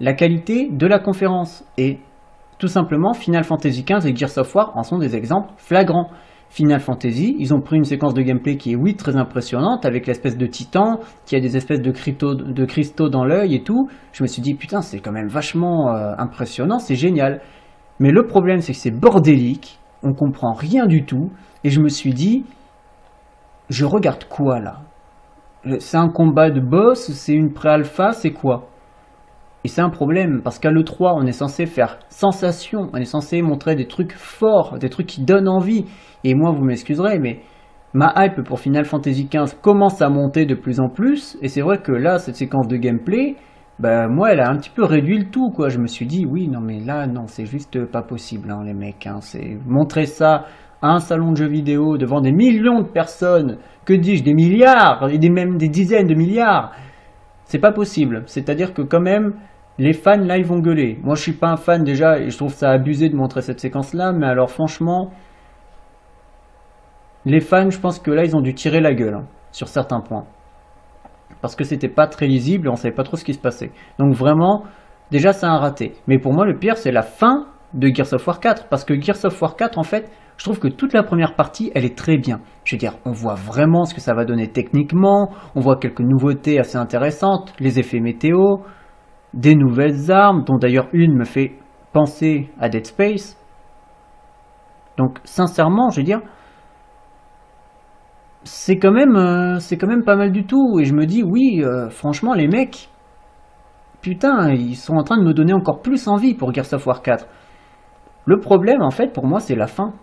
la qualité de la conférence. Et tout simplement, Final Fantasy XV et Gears of War en sont des exemples flagrants. Final Fantasy, ils ont pris une séquence de gameplay qui est, oui, très impressionnante, avec l'espèce de titan, qui a des espèces de cristaux dans l'œil et tout. Je me suis dit, putain, c'est quand même vachement impressionnant, c'est génial. Mais le problème, c'est que c'est bordélique, on comprend rien du tout, et je me suis dit, je regarde quoi là? C'est un combat de boss, c'est une pré-alpha, c'est quoi? Et c'est un problème, parce qu'à l'E3, on est censé faire sensation, on est censé montrer des trucs forts, des trucs qui donnent envie. Et moi, vous m'excuserez, mais ma hype pour Final Fantasy XV commence à monter de plus en plus, et c'est vrai que là, cette séquence de gameplay, bah, moi, elle a un petit peu réduit le tout, quoi. Je me suis dit, oui, non, mais là, non, c'est juste pas possible, hein, les mecs. Hein. C'est montrer ça à un salon de jeux vidéo devant des millions de personnes, que dis-je, des milliards, et même des dizaines de milliards. C'est pas possible. C'est-à-dire que quand même, les fans là, ils vont gueuler. Moi, je suis pas un fan déjà, et je trouve ça abusé de montrer cette séquence-là, mais alors franchement, les fans, je pense que là, ils ont dû tirer la gueule, hein, sur certains points. Parce que c'était pas très lisible et on savait pas trop ce qui se passait. Donc vraiment, déjà c'est un raté. Mais pour moi le pire c'est la fin de Gears of War 4. Parce que Gears of War 4 en fait, je trouve que toute la première partie elle est très bien. Je veux dire, on voit vraiment ce que ça va donner techniquement, on voit quelques nouveautés assez intéressantes, les effets météo, des nouvelles armes, dont d'ailleurs une me fait penser à Dead Space. Donc sincèrement, je veux dire, c'est quand même pas mal du tout. Et je me dis, oui, franchement, les mecs, putain, ils sont en train de me donner encore plus envie pour Gears of War 4. Le problème, en fait, pour moi, c'est la fin.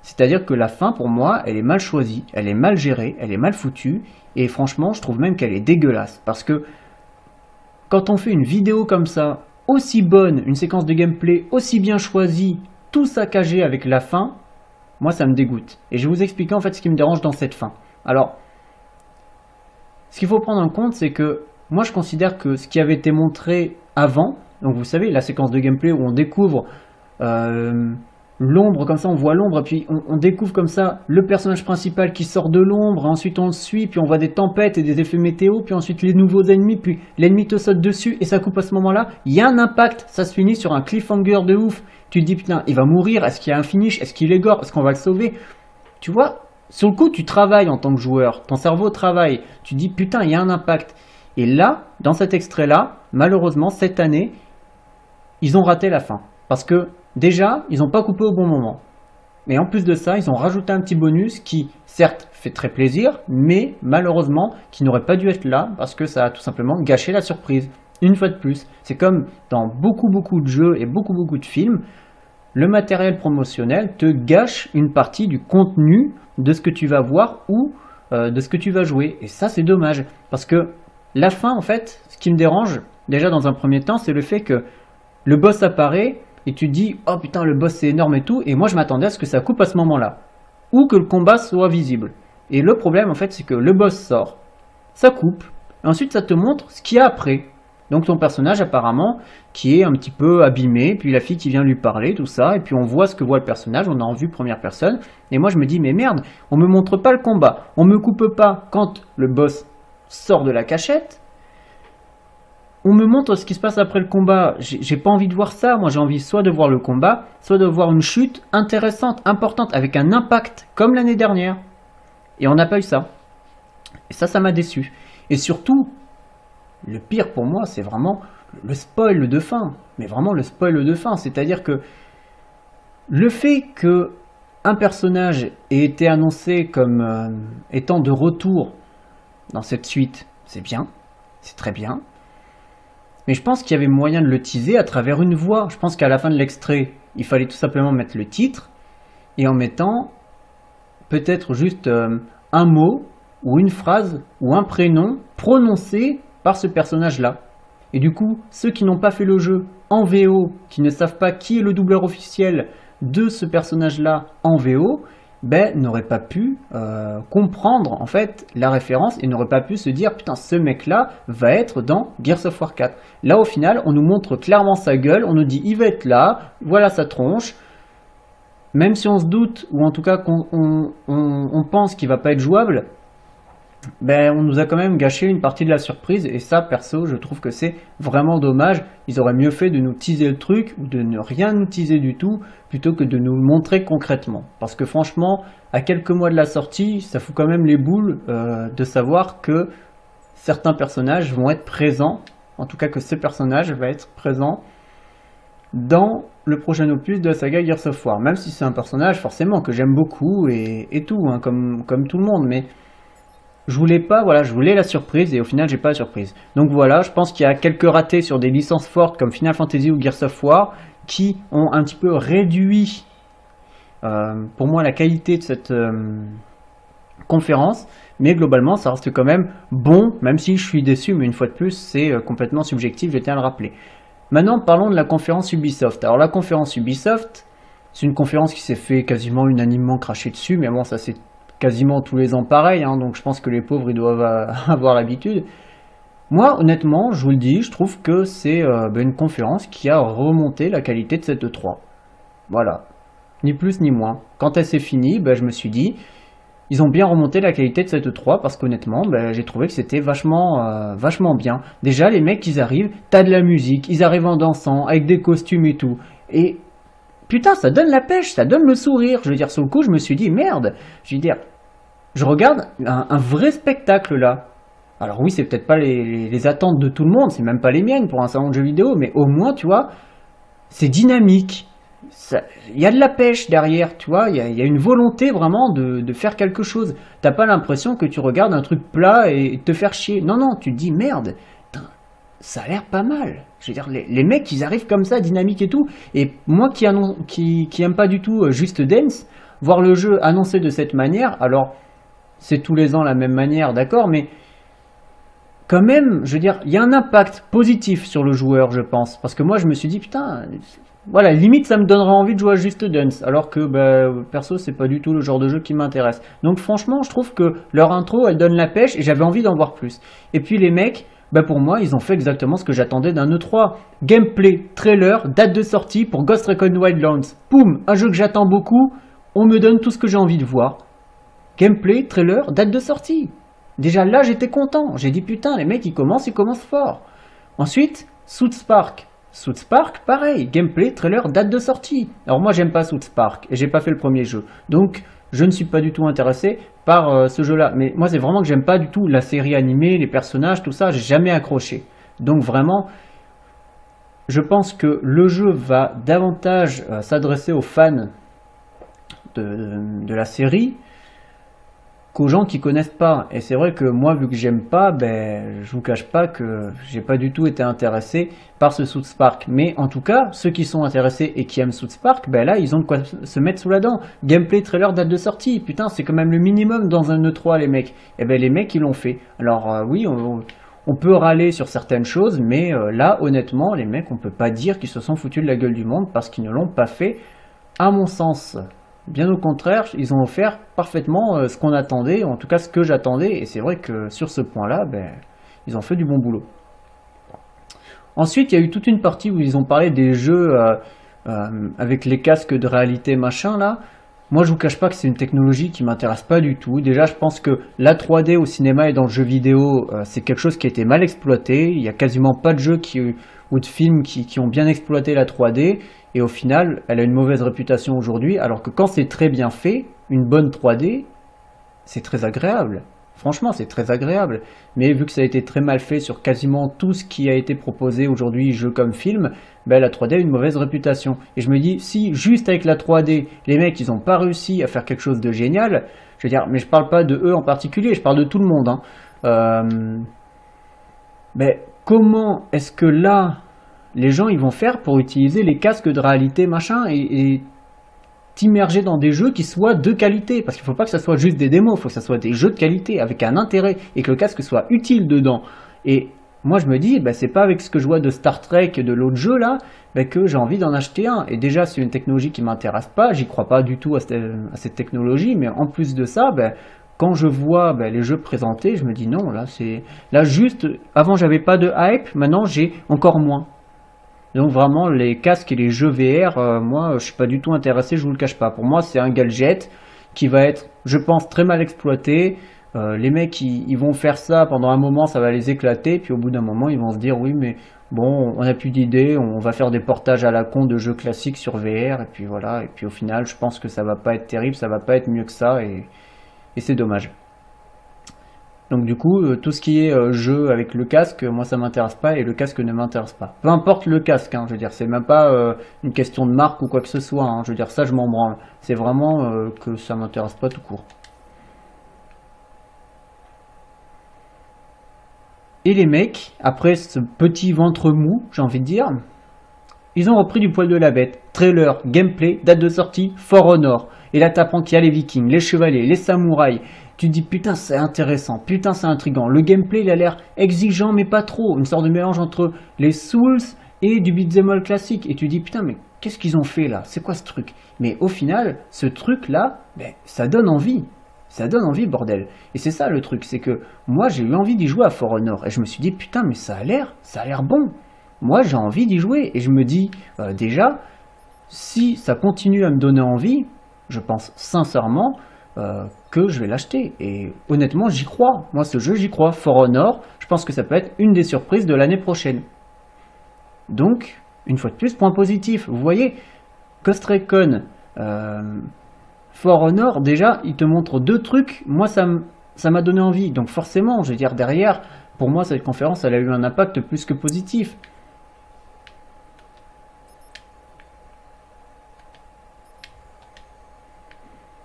C'est-à-dire que la fin, pour moi, elle est mal choisie, elle est mal gérée, elle est mal foutue. Et franchement, je trouve même qu'elle est dégueulasse. Parce que quand on fait une vidéo comme ça, aussi bonne, une séquence de gameplay aussi bien choisie, tout saccagé avec la fin, moi, ça me dégoûte. Et je vais vous expliquer en fait ce qui me dérange dans cette fin. Alors, ce qu'il faut prendre en compte, c'est que moi, je considère que ce qui avait été montré avant, donc vous savez, la séquence de gameplay où on découvre l'ombre, comme ça, on voit l'ombre, et puis on découvre comme ça le personnage principal qui sort de l'ombre, ensuite on le suit, puis on voit des tempêtes et des effets météo, puis ensuite les nouveaux ennemis, puis l'ennemi te saute dessus, et ça coupe à ce moment-là. Il y a un impact, ça se finit sur un cliffhanger de ouf. Tu te dis, putain, il va mourir, est-ce qu'il y a un finish, est-ce qu'il est gore, est-ce qu'on va le sauver? Tu vois, sur le coup, tu travailles en tant que joueur, ton cerveau travaille, tu te dis, putain, il y a un impact. Et là, dans cet extrait-là, malheureusement, cette année, ils ont raté la fin. Parce que, déjà, ils n'ont pas coupé au bon moment. Mais en plus de ça, ils ont rajouté un petit bonus qui, certes, fait très plaisir, mais malheureusement, qui n'aurait pas dû être là, parce que ça a tout simplement gâché la surprise. Une fois de plus, c'est comme dans beaucoup de jeux et beaucoup de films, le matériel promotionnel te gâche une partie du contenu de ce que tu vas voir ou de ce que tu vas jouer. Et ça, c'est dommage. Parce que la fin, en fait, ce qui me dérange, déjà dans un premier temps, c'est le fait que le boss apparaît et tu te dis « Oh putain, le boss c'est énorme et tout », et moi je m'attendais à ce que ça coupe à ce moment-là. Ou que le combat soit visible. Et le problème, en fait, c'est que le boss sort, ça coupe, et ensuite ça te montre ce qu'il y a après. Donc ton personnage apparemment qui est un petit peu abîmé, puis la fille qui vient lui parler, tout ça, et puis on voit ce que voit le personnage, on est en vue première personne, et moi je me dis mais merde, on me montre pas le combat, on me coupe pas quand le boss sort de la cachette, on me montre ce qui se passe après le combat, j'ai pas envie de voir ça, moi j'ai envie soit de voir le combat, soit de voir une chute intéressante, importante, avec un impact, comme l'année dernière, et on n'a pas eu ça, et ça m'a déçu, et surtout, le pire pour moi, c'est vraiment le spoil de fin. Mais vraiment le spoil de fin. C'est-à-dire que le fait que un personnage ait été annoncé comme étant de retour dans cette suite, c'est bien. C'est très bien. Mais je pense qu'il y avait moyen de le teaser à travers une voix. Je pense qu'à la fin de l'extrait, il fallait tout simplement mettre le titre et en mettant peut-être juste un mot ou une phrase ou un prénom prononcé par ce personnage-là. Et du coup, ceux qui n'ont pas fait le jeu en VO, qui ne savent pas qui est le doubleur officiel de ce personnage-là en VO, ben, n'auraient pas pu comprendre en fait la référence et n'auraient pas pu se dire putain ce mec-là va être dans Gears of War 4. Là au final, on nous montre clairement sa gueule, on nous dit il va être là, voilà sa tronche. Même si on se doute, ou en tout cas on pense qu'il va pas être jouable, ben, on nous a quand même gâché une partie de la surprise et ça perso je trouve que c'est vraiment dommage. Ils auraient mieux fait de nous teaser le truc ou de ne rien nous teaser du tout plutôt que de nous le montrer concrètement, parce que franchement à quelques mois de la sortie ça fout quand même les boules de savoir que certains personnages vont être présents, en tout cas que ce personnage va être présent dans le prochain opus de la saga Gears of War, même si c'est un personnage forcément que j'aime beaucoup et tout hein, comme tout le monde, mais je voulais pas, voilà, je voulais la surprise et au final j'ai pas la surprise. Donc voilà, je pense qu'il y a quelques ratés sur des licences fortes comme Final Fantasy ou Gears of War qui ont un petit peu réduit pour moi la qualité de cette conférence, mais globalement ça reste quand même bon, même si je suis déçu, mais une fois de plus c'est complètement subjectif, je tiens à le rappeler. Maintenant parlons de la conférence Ubisoft. Alors la conférence Ubisoft, c'est une conférence qui s'est fait quasiment unanimement cracher dessus, mais bon ça c'est quasiment tous les ans pareil, hein, donc je pense que les pauvres ils doivent avoir l'habitude. Moi honnêtement je vous le dis, je trouve que c'est une conférence qui a remonté la qualité de cette E3. Voilà, ni plus ni moins. Quand elle s'est finie, je me suis dit, ils ont bien remonté la qualité de cette E3 parce qu'honnêtement j'ai trouvé que c'était vachement bien. Déjà les mecs ils arrivent, t'as de la musique, ils arrivent en dansant, avec des costumes et tout, et putain ça donne la pêche, ça donne le sourire. Je veux dire sur le coup je me suis dit merde, je veux dire je regarde un vrai spectacle là. Alors oui, c'est peut-être pas les attentes de tout le monde, c'est même pas les miennes pour un salon de jeux vidéo, mais au moins, tu vois, c'est dynamique. Il y a de la pêche derrière, tu vois, il y a une volonté vraiment de faire quelque chose. T'as pas l'impression que tu regardes un truc plat et te faire chier. Non, non, tu te dis merde, ça a l'air pas mal. Je veux dire, les mecs, ils arrivent comme ça, dynamique et tout. Et moi qui aime pas du tout Just Dance, voir le jeu annoncé de cette manière, alors c'est tous les ans la même manière, d'accord, mais quand même, je veux dire, il y a un impact positif sur le joueur, je pense. Parce que moi, je me suis dit, putain, voilà, limite, ça me donnerait envie de jouer à Just Dance. Alors que, perso, c'est pas du tout le genre de jeu qui m'intéresse. Donc franchement, je trouve que leur intro, elle donne la pêche et j'avais envie d'en voir plus. Et puis les mecs, pour moi, ils ont fait exactement ce que j'attendais d'un E3. Gameplay, trailer, date de sortie pour Ghost Recon Wildlands. Poum, un jeu que j'attends beaucoup, on me donne tout ce que j'ai envie de voir. Gameplay, trailer, date de sortie. Déjà là, j'étais content. J'ai dit putain, les mecs, ils commencent fort. Ensuite, South Park. South Park, pareil. Gameplay, trailer, date de sortie. Alors moi, j'aime pas South Park et j'ai pas fait le premier jeu. Donc, je ne suis pas du tout intéressé par ce jeu-là. Mais moi, c'est vraiment que j'aime pas du tout la série animée, les personnages, tout ça. J'ai jamais accroché. Donc vraiment, je pense que le jeu va davantage s'adresser aux fans de la série qu'aux gens qui connaissent pas. Et c'est vrai que moi, vu que j'aime pas, je vous cache pas que j'ai pas du tout été intéressé par ce South Park. Mais en tout cas, ceux qui sont intéressés et qui aiment South Park, là, ils ont de quoi se mettre sous la dent. Gameplay, trailer, date de sortie. Putain, c'est quand même le minimum dans un E3, les mecs. Et les mecs, ils l'ont fait. Alors oui, on peut râler sur certaines choses, mais là, honnêtement, les mecs, on peut pas dire qu'ils se sont foutus de la gueule du monde parce qu'ils ne l'ont pas fait, à mon sens. Bien au contraire, ils ont offert parfaitement ce qu'on attendait, en tout cas ce que j'attendais, et c'est vrai que sur ce point-là, ils ont fait du bon boulot. Ensuite, il y a eu toute une partie où ils ont parlé des jeux avec les casques de réalité machin là. Moi, je vous cache pas que c'est une technologie qui m'intéresse pas du tout. Déjà, je pense que la 3D au cinéma et dans le jeu vidéo, c'est quelque chose qui a été mal exploité. Il y a quasiment pas de jeux ou de films qui ont bien exploité la 3D. Et au final, elle a une mauvaise réputation aujourd'hui. Alors que quand c'est très bien fait, une bonne 3D, c'est très agréable. Franchement, c'est très agréable. Mais vu que ça a été très mal fait sur quasiment tout ce qui a été proposé aujourd'hui, jeu comme film, ben la 3D a une mauvaise réputation. Et je me dis, si juste avec la 3D, les mecs, ils n'ont pas réussi à faire quelque chose de génial, je veux dire, mais je parle pas de eux en particulier, je parle de tout le monde. Hein. Ben, comment est-ce que là, les gens, ils vont faire pour utiliser les casques de réalité machin et t'immerger dans des jeux qui soient de qualité, parce qu'il ne faut pas que ça soit juste des démos, il faut que ça soit des jeux de qualité avec un intérêt et que le casque soit utile dedans. Et moi je me dis, bah, c'est pas avec ce que je vois de Star Trek et de l'autre jeu là bah, que j'ai envie d'en acheter un. Et déjà c'est une technologie qui m'intéresse pas, j'y crois pas du tout à cette technologie, mais en plus de ça, bah, quand je vois bah, les jeux présentés, je me dis non, là juste, avant j'avais pas de hype, maintenant j'ai encore moins. Donc vraiment les casques et les jeux VR, moi je suis pas du tout intéressé, je vous le cache pas. Pour moi c'est un gadget qui va être, je pense, très mal exploité. Les mecs ils vont faire ça pendant un moment, ça va les éclater, puis au bout d'un moment ils vont se dire oui mais bon on n'a plus d'idées, on va faire des portages à la con de jeux classiques sur VR et puis voilà. Et puis au final je pense que ça va pas être terrible, ça va pas être mieux que ça et c'est dommage. Donc du coup, tout ce qui est jeu avec le casque, moi ça m'intéresse pas et le casque ne m'intéresse pas. Peu importe le casque, hein, je veux dire, c'est même pas une question de marque ou quoi que ce soit, hein, je veux dire, ça je m'en branle. C'est vraiment que ça m'intéresse pas tout court. Et les mecs, après ce petit ventre mou, j'ai envie de dire, ils ont repris du poil de la bête. Trailer, gameplay, date de sortie, For Honor. Et là t'apprends qu'il y a les vikings, les chevaliers, les samouraïs. Tu te dis putain c'est intéressant, putain c'est intriguant. Le gameplay il a l'air exigeant mais pas trop. Une sorte de mélange entre les Souls et du beat'em all classique. Et tu te dis putain mais qu'est-ce qu'ils ont fait là? C'est quoi ce truc? Mais au final, ce truc là, ben, ça donne envie. Ça donne envie bordel. Et c'est ça le truc, c'est que moi j'ai eu envie d'y jouer à For Honor. Et je me suis dit putain mais ça a l'air bon. Moi j'ai envie d'y jouer. Et je me dis déjà, si ça continue à me donner envie, je pense sincèrement que je vais l'acheter. Et honnêtement, j'y crois. Moi, ce jeu, j'y crois. For Honor, je pense que ça peut être une des surprises de l'année prochaine. Donc, une fois de plus, point positif. Vous voyez, Ghost Recon, For Honor, déjà, il te montre deux trucs. Moi, ça m'a donné envie. Donc forcément, je veux dire, derrière, pour moi, cette conférence, elle a eu un impact plus que positif.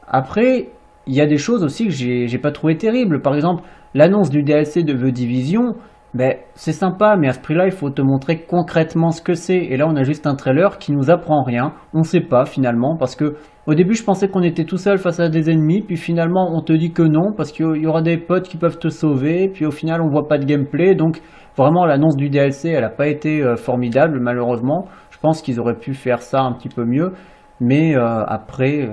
Après, il y a des choses aussi que j'ai pas trouvé terribles. Par exemple, l'annonce du DLC de The Division, ben, c'est sympa, mais à ce prix-là, il faut te montrer concrètement ce que c'est. Et là, on a juste un trailer qui nous apprend rien. On sait pas finalement, parce que au début, je pensais qu'on était tout seul face à des ennemis, puis finalement, on te dit que non, parce qu'il y aura des potes qui peuvent te sauver, puis au final, on voit pas de gameplay. Donc, vraiment, l'annonce du DLC, elle n'a pas été formidable, malheureusement. Je pense qu'ils auraient pu faire ça un petit peu mieux, mais après.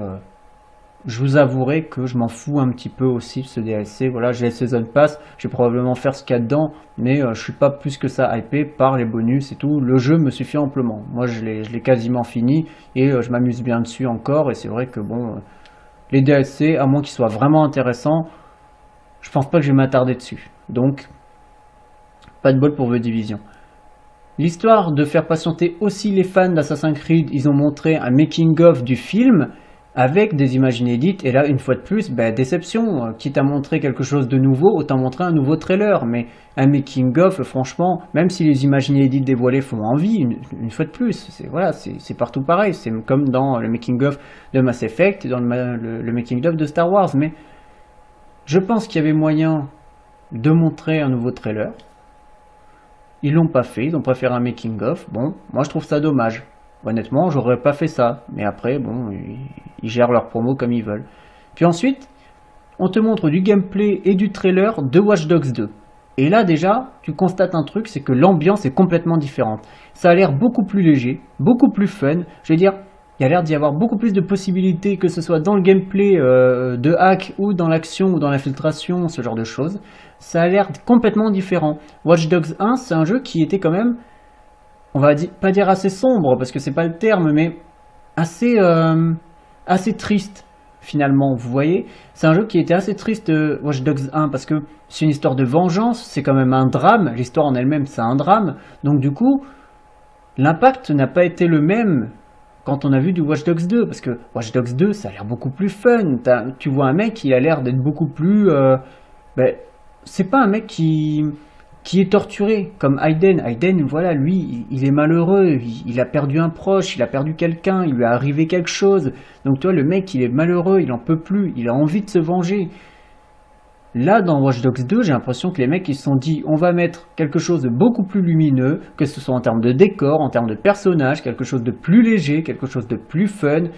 Je vous avouerai que je m'en fous un petit peu aussi de ce DLC. Voilà, j'ai le Season Pass, je vais probablement faire ce qu'il y a dedans, mais je suis pas plus que ça hypé par les bonus et tout. Le jeu me suffit amplement. Moi, je l'ai quasiment fini et je m'amuse bien dessus encore. Et c'est vrai que bon, les DLC, à moins qu'ils soient vraiment intéressants, je pense pas que je vais m'attarder dessus. Donc, pas de bol pour The Division. L'histoire de faire patienter aussi les fans d'Assassin's Creed, ils ont montré un making-of du film avec des images inédites, et là, une fois de plus, déception. Quitte à montrer quelque chose de nouveau, autant montrer un nouveau trailer. Mais un making-of, franchement, même si les images inédites dévoilées font envie, une fois de plus, c'est partout pareil. C'est comme dans le making-of de Mass Effect, et dans le making-of de Star Wars. Mais je pense qu'il y avait moyen de montrer un nouveau trailer. Ils l'ont pas fait, ils ont préféré un making-of. Bon, moi je trouve ça dommage. Honnêtement, j'aurais pas fait ça. Mais après, bon, ils gèrent leur promo comme ils veulent. Puis ensuite, on te montre du gameplay et du trailer de Watch Dogs 2. Et là déjà, tu constates un truc, c'est que l'ambiance est complètement différente. Ça a l'air beaucoup plus léger, beaucoup plus fun. Je veux dire, il y a l'air d'y avoir beaucoup plus de possibilités, que ce soit dans le gameplay de hack ou dans l'action ou dans l'infiltration, ce genre de choses. Ça a l'air complètement différent. Watch Dogs 1, c'est un jeu qui était quand même on va pas dire assez sombre, parce que c'est pas le terme, mais assez, assez triste, finalement, vous voyez. C'est un jeu qui était assez triste, Watch Dogs 1, parce que c'est une histoire de vengeance, c'est quand même un drame, l'histoire en elle-même, c'est un drame, donc du coup, l'impact n'a pas été le même quand on a vu du Watch Dogs 2, parce que Watch Dogs 2, ça a l'air beaucoup plus fun, tu vois un mec, il a l'air d'être beaucoup plus... ben, c'est pas un mec qui est torturé, comme Aiden. Aiden, voilà, lui, il est malheureux, il a perdu un proche, il a perdu quelqu'un, il lui est arrivé quelque chose. Donc toi, le mec, il est malheureux, il en peut plus, il a envie de se venger. Là, dans Watch Dogs 2, j'ai l'impression que les mecs, ils se sont dit, on va mettre quelque chose de beaucoup plus lumineux, que ce soit en termes de décor, en termes de personnages, quelque chose de plus léger, quelque chose de plus fun.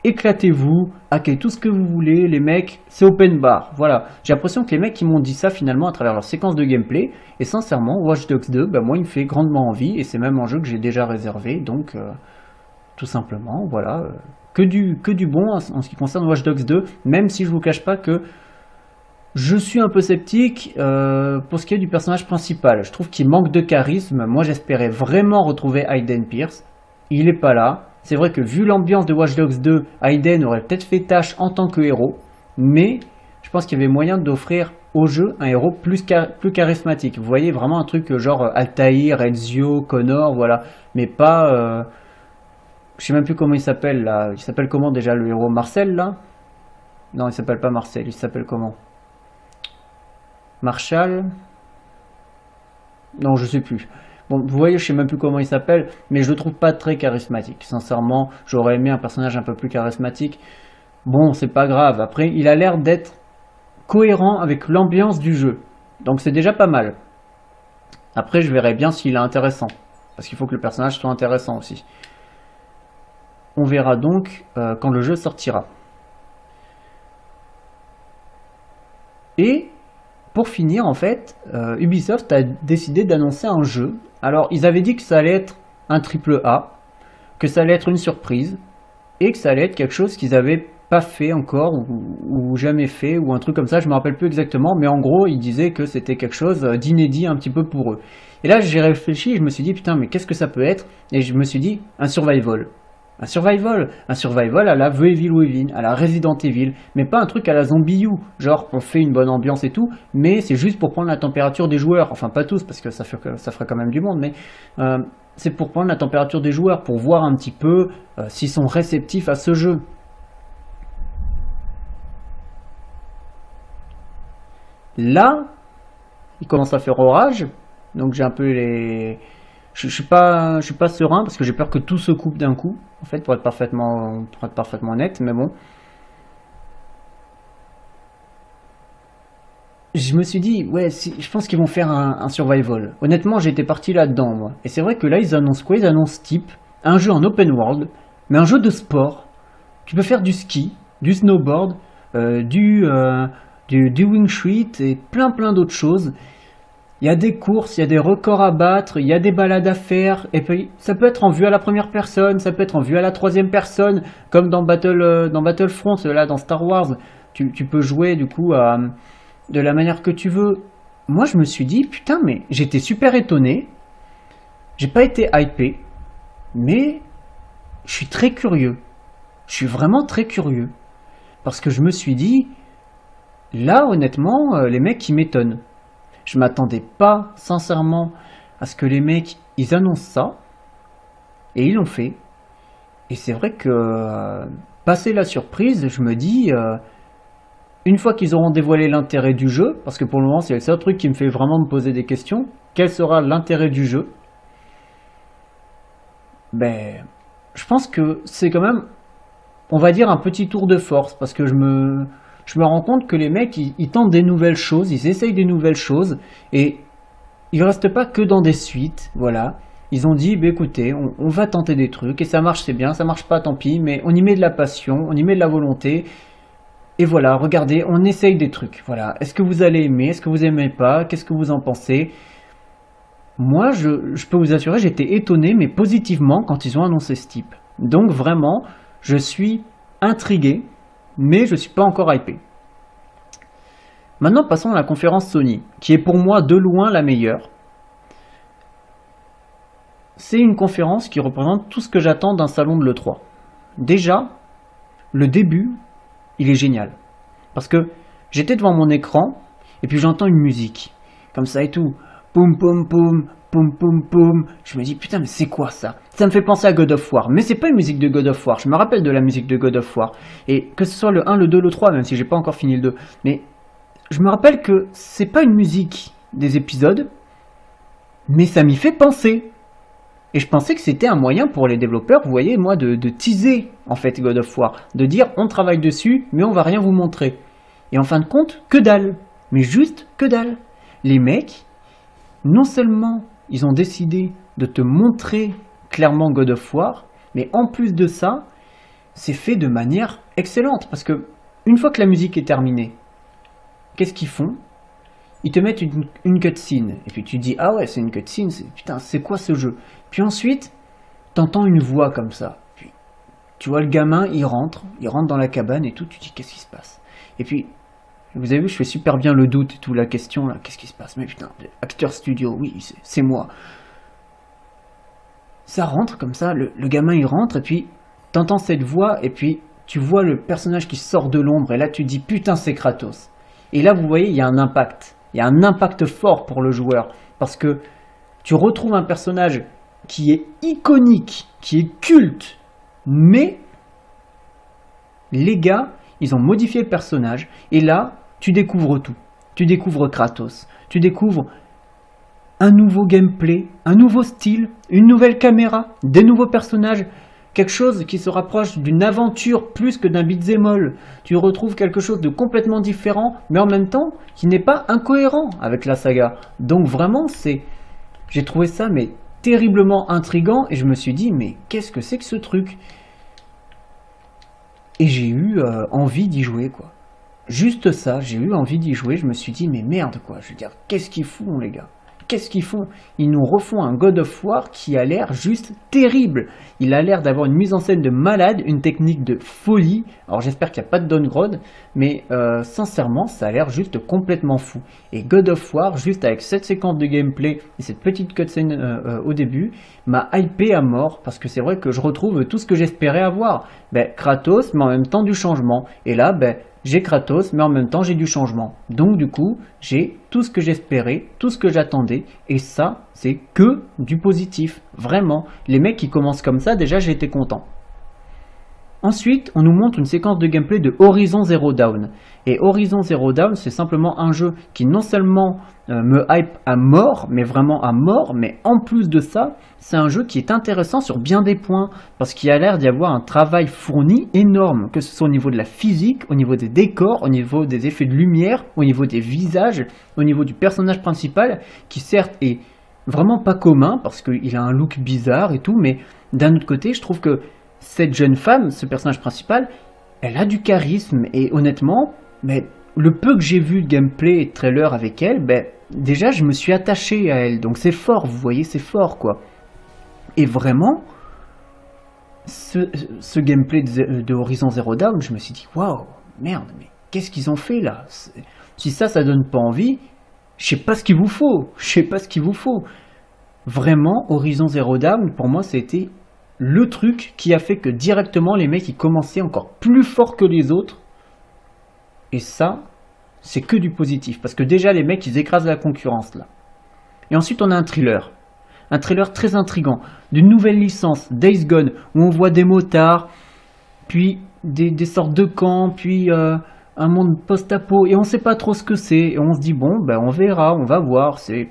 Éclatez-vous, hackez tout ce que vous voulez, les mecs, c'est open bar. Voilà, j'ai l'impression que les mecs, ils m'ont dit ça finalement à travers leur séquence de gameplay. Et sincèrement, Watch Dogs 2, bah, moi, il me fait grandement envie, et c'est même un jeu que j'ai déjà réservé, donc tout simplement, voilà. Que du bon en ce qui concerne Watch Dogs 2, même si je vous cache pas que je suis un peu sceptique pour ce qui est du personnage principal. Je trouve qu'il manque de charisme. Moi, j'espérais vraiment retrouver Aiden Pierce. Il est pas là. C'est vrai que vu l'ambiance de Watch Dogs 2, Aiden aurait peut-être fait tâche en tant que héros. Mais je pense qu'il y avait moyen d'offrir au jeu un héros plus charismatique. Vous voyez, vraiment un truc genre Altaïr, Ezio, Connor, voilà. Mais pas... je sais même plus comment il s'appelle là. Il s'appelle comment déjà le héros? Marcel là? Non, il s'appelle pas Marcel. Il s'appelle comment? Marshall? Non, je sais plus. Bon, vous voyez, je sais même plus comment il s'appelle, mais je le trouve pas très charismatique. Sincèrement, j'aurais aimé un personnage un peu plus charismatique. Bon, c'est pas grave. Après, il a l'air d'être cohérent avec l'ambiance du jeu. Donc c'est déjà pas mal. Après, je verrai bien s'il est intéressant. Parce qu'il faut que le personnage soit intéressant aussi. On verra donc quand le jeu sortira. Et pour finir, en fait, Ubisoft a décidé d'annoncer un jeu. Alors, ils avaient dit que ça allait être un triple A, que ça allait être une surprise, et que ça allait être quelque chose qu'ils n'avaient pas fait encore, ou jamais fait, ou un truc comme ça, je me rappelle plus exactement, mais en gros, ils disaient que c'était quelque chose d'inédit un petit peu pour eux. Et là, j'ai réfléchi, je me suis dit, putain, mais qu'est-ce que ça peut être? Et je me suis dit, un survival. Un survival à la The Evil Within, à la Resident Evil, mais pas un truc à la Zombie U, genre on fait une bonne ambiance et tout, mais c'est juste pour prendre la température des joueurs, enfin pas tous, parce que ça ferait quand même du monde, mais c'est pour prendre la température des joueurs, pour voir un petit peu s'ils sont réceptifs à ce jeu. Là, il commence à faire orage, donc j'ai un peu les... Je suis pas serein parce que j'ai peur que tout se coupe d'un coup, en fait, pour être parfaitement honnête, mais bon. Je me suis dit, ouais, je pense qu'ils vont faire un survival. Honnêtement, j'étais parti là-dedans, moi. Et c'est vrai que là, ils annoncent quoi? Ils annoncent Type, un jeu en open world, mais un jeu de sport. Tu peux faire du ski, du snowboard, du wing chut et plein d'autres choses. Il y a des courses, il y a des records à battre, il y a des balades à faire, et puis ça peut être en vue à la première personne, ça peut être en vue à la troisième personne, comme dans Battlefront, là, dans Star Wars, tu peux jouer du coup de la manière que tu veux. Moi je me suis dit, putain, mais j'étais super étonné, j'ai pas été hypé, mais je suis très curieux, je suis vraiment très curieux, parce que je me suis dit, là honnêtement, les mecs ils m'étonnent. Je m'attendais pas, sincèrement, à ce que les mecs, ils annoncent ça. Et ils l'ont fait. Et c'est vrai que, passer la surprise, je me dis, une fois qu'ils auront dévoilé l'intérêt du jeu, parce que pour le moment, c'est le seul truc qui me fait vraiment me poser des questions, quel sera l'intérêt du jeu? Ben, je pense que c'est quand même, on va dire, un petit tour de force, parce que je me rends compte que les mecs, ils tentent des nouvelles choses, ils essayent des nouvelles choses, et ils restent pas que dans des suites, voilà. Ils ont dit, bah, écoutez, on va tenter des trucs, et ça marche, c'est bien, ça marche pas, tant pis, mais on y met de la passion, on y met de la volonté, et voilà, regardez, on essaye des trucs, voilà. Est-ce que vous allez aimer, est-ce que vous aimez pas, qu'est-ce que vous en pensez? Moi, je peux vous assurer, j'étais étonné, mais positivement, quand ils ont annoncé ce type. Donc vraiment, je suis intrigué, mais je suis pas encore hypé. Maintenant, passons à la conférence Sony, qui est pour moi de loin la meilleure. c'est une conférence qui représente tout ce que j'attends d'un salon de l'E3. Déjà, le début, il est génial. Parce que j'étais devant mon écran, et puis j'entends une musique, comme ça et tout. Poum poum poum, poum poum poum. Je me dis, putain, mais c'est quoi ça? Ça me fait penser à God of War. Mais c'est pas une musique de God of War. Je me rappelle de la musique de God of War. Et que ce soit le 1, le 2, le 3, même si j'ai pas encore fini le 2. Mais je me rappelle que c'est pas une musique des épisodes, mais ça m'y fait penser. Et je pensais que c'était un moyen pour les développeurs, vous voyez, moi, de teaser, en fait, God of War. De dire, on travaille dessus, mais on va rien vous montrer. Et en fin de compte, que dalle. Mais juste que dalle. Les mecs, non seulement ils ont décidé de te montrer clairement God of War, mais en plus de ça, c'est fait de manière excellente. Parce que, une fois que la musique est terminée, qu'est-ce qu'ils font? Ils te mettent une cutscene. Et puis tu dis, ah ouais, c'est une cutscene, putain, c'est quoi ce jeu? Puis ensuite, t'entends une voix comme ça. Puis, tu vois le gamin, il rentre dans la cabane et tout, tu dis, qu'est-ce qui se passe? Et puis, vous avez vu, je fais super bien le doute et tout, la question là, qu'est-ce qui se passe? Mais putain, Acteur Studio, oui, c'est moi. Ça rentre comme ça, le gamin il rentre, et puis t'entends cette voix, et puis tu vois le personnage qui sort de l'ombre, et là tu dis, putain, c'est Kratos. Et là, vous voyez, il y a un impact. Il y a un impact fort pour le joueur, parce que tu retrouves un personnage qui est iconique, qui est culte, mais les gars, ils ont modifié le personnage, et là, tu découvres tout. Tu découvres Kratos, tu découvres un nouveau gameplay, un nouveau style, une nouvelle caméra, des nouveaux personnages, quelque chose qui se rapproche d'une aventure plus que d'un beat'em all. Tu retrouves quelque chose de complètement différent, mais en même temps, qui n'est pas incohérent avec la saga. Donc vraiment, j'ai trouvé ça mais terriblement intriguant, et je me suis dit, mais qu'est-ce que c'est que ce truc? Et j'ai eu envie d'y jouer, quoi. Juste ça, j'ai eu envie d'y jouer, je me suis dit, mais merde, quoi. Je veux dire, qu'est-ce qu'ils font, les gars? Qu'est-ce qu'ils font? Ils nous refont un God of War qui a l'air juste terrible. Il a l'air d'avoir une mise en scène de malade, une technique de folie. Alors j'espère qu'il n'y a pas de downgrade, mais sincèrement, ça a l'air juste complètement fou. Et God of War, juste avec cette séquence de gameplay et cette petite cutscene au début, m'a hypé à mort, parce que c'est vrai que je retrouve tout ce que j'espérais avoir. Kratos, mais en même temps du changement. Et là, j'ai Kratos, mais en même temps j'ai du changement. Donc du coup, j'ai tout ce que j'espérais, tout ce que j'attendais, et ça, c'est que du positif. Vraiment, les mecs qui commencent comme ça, déjà j'ai été content. Ensuite, on nous montre une séquence de gameplay de Horizon Zero Dawn. Et Horizon Zero Dawn, c'est simplement un jeu qui non seulement me hype à mort, mais vraiment à mort, mais en plus de ça, c'est un jeu qui est intéressant sur bien des points, parce qu'il y a l'air d'y avoir un travail fourni énorme, que ce soit au niveau de la physique, au niveau des décors, au niveau des effets de lumière, au niveau des visages, au niveau du personnage principal, qui certes est vraiment pas commun, parce qu'il a un look bizarre et tout, mais d'un autre côté, je trouve que cette jeune femme, ce personnage principal, elle a du charisme, et honnêtement, le peu que j'ai vu de gameplay et de trailer avec elle, déjà je me suis attaché à elle, donc c'est fort, vous voyez, c'est fort quoi. Et vraiment, ce gameplay de Horizon Zero Dawn, je me suis dit, waouh, merde, mais qu'est-ce qu'ils ont fait là? Si ça donne pas envie, je sais pas ce qu'il vous faut, Vraiment, Horizon Zero Dawn, pour moi, c'était le truc qui a fait que directement les mecs ils commençaient encore plus fort que les autres. Et ça, c'est que du positif, parce que déjà les mecs ils écrasent la concurrence là. Et ensuite on a un thriller très intriguant, d'une nouvelle licence, Days Gone, où on voit des motards, puis des sortes de camps, puis un monde post-apo, et on sait pas trop ce que c'est, et on se dit bon, on verra, on va voir, c'est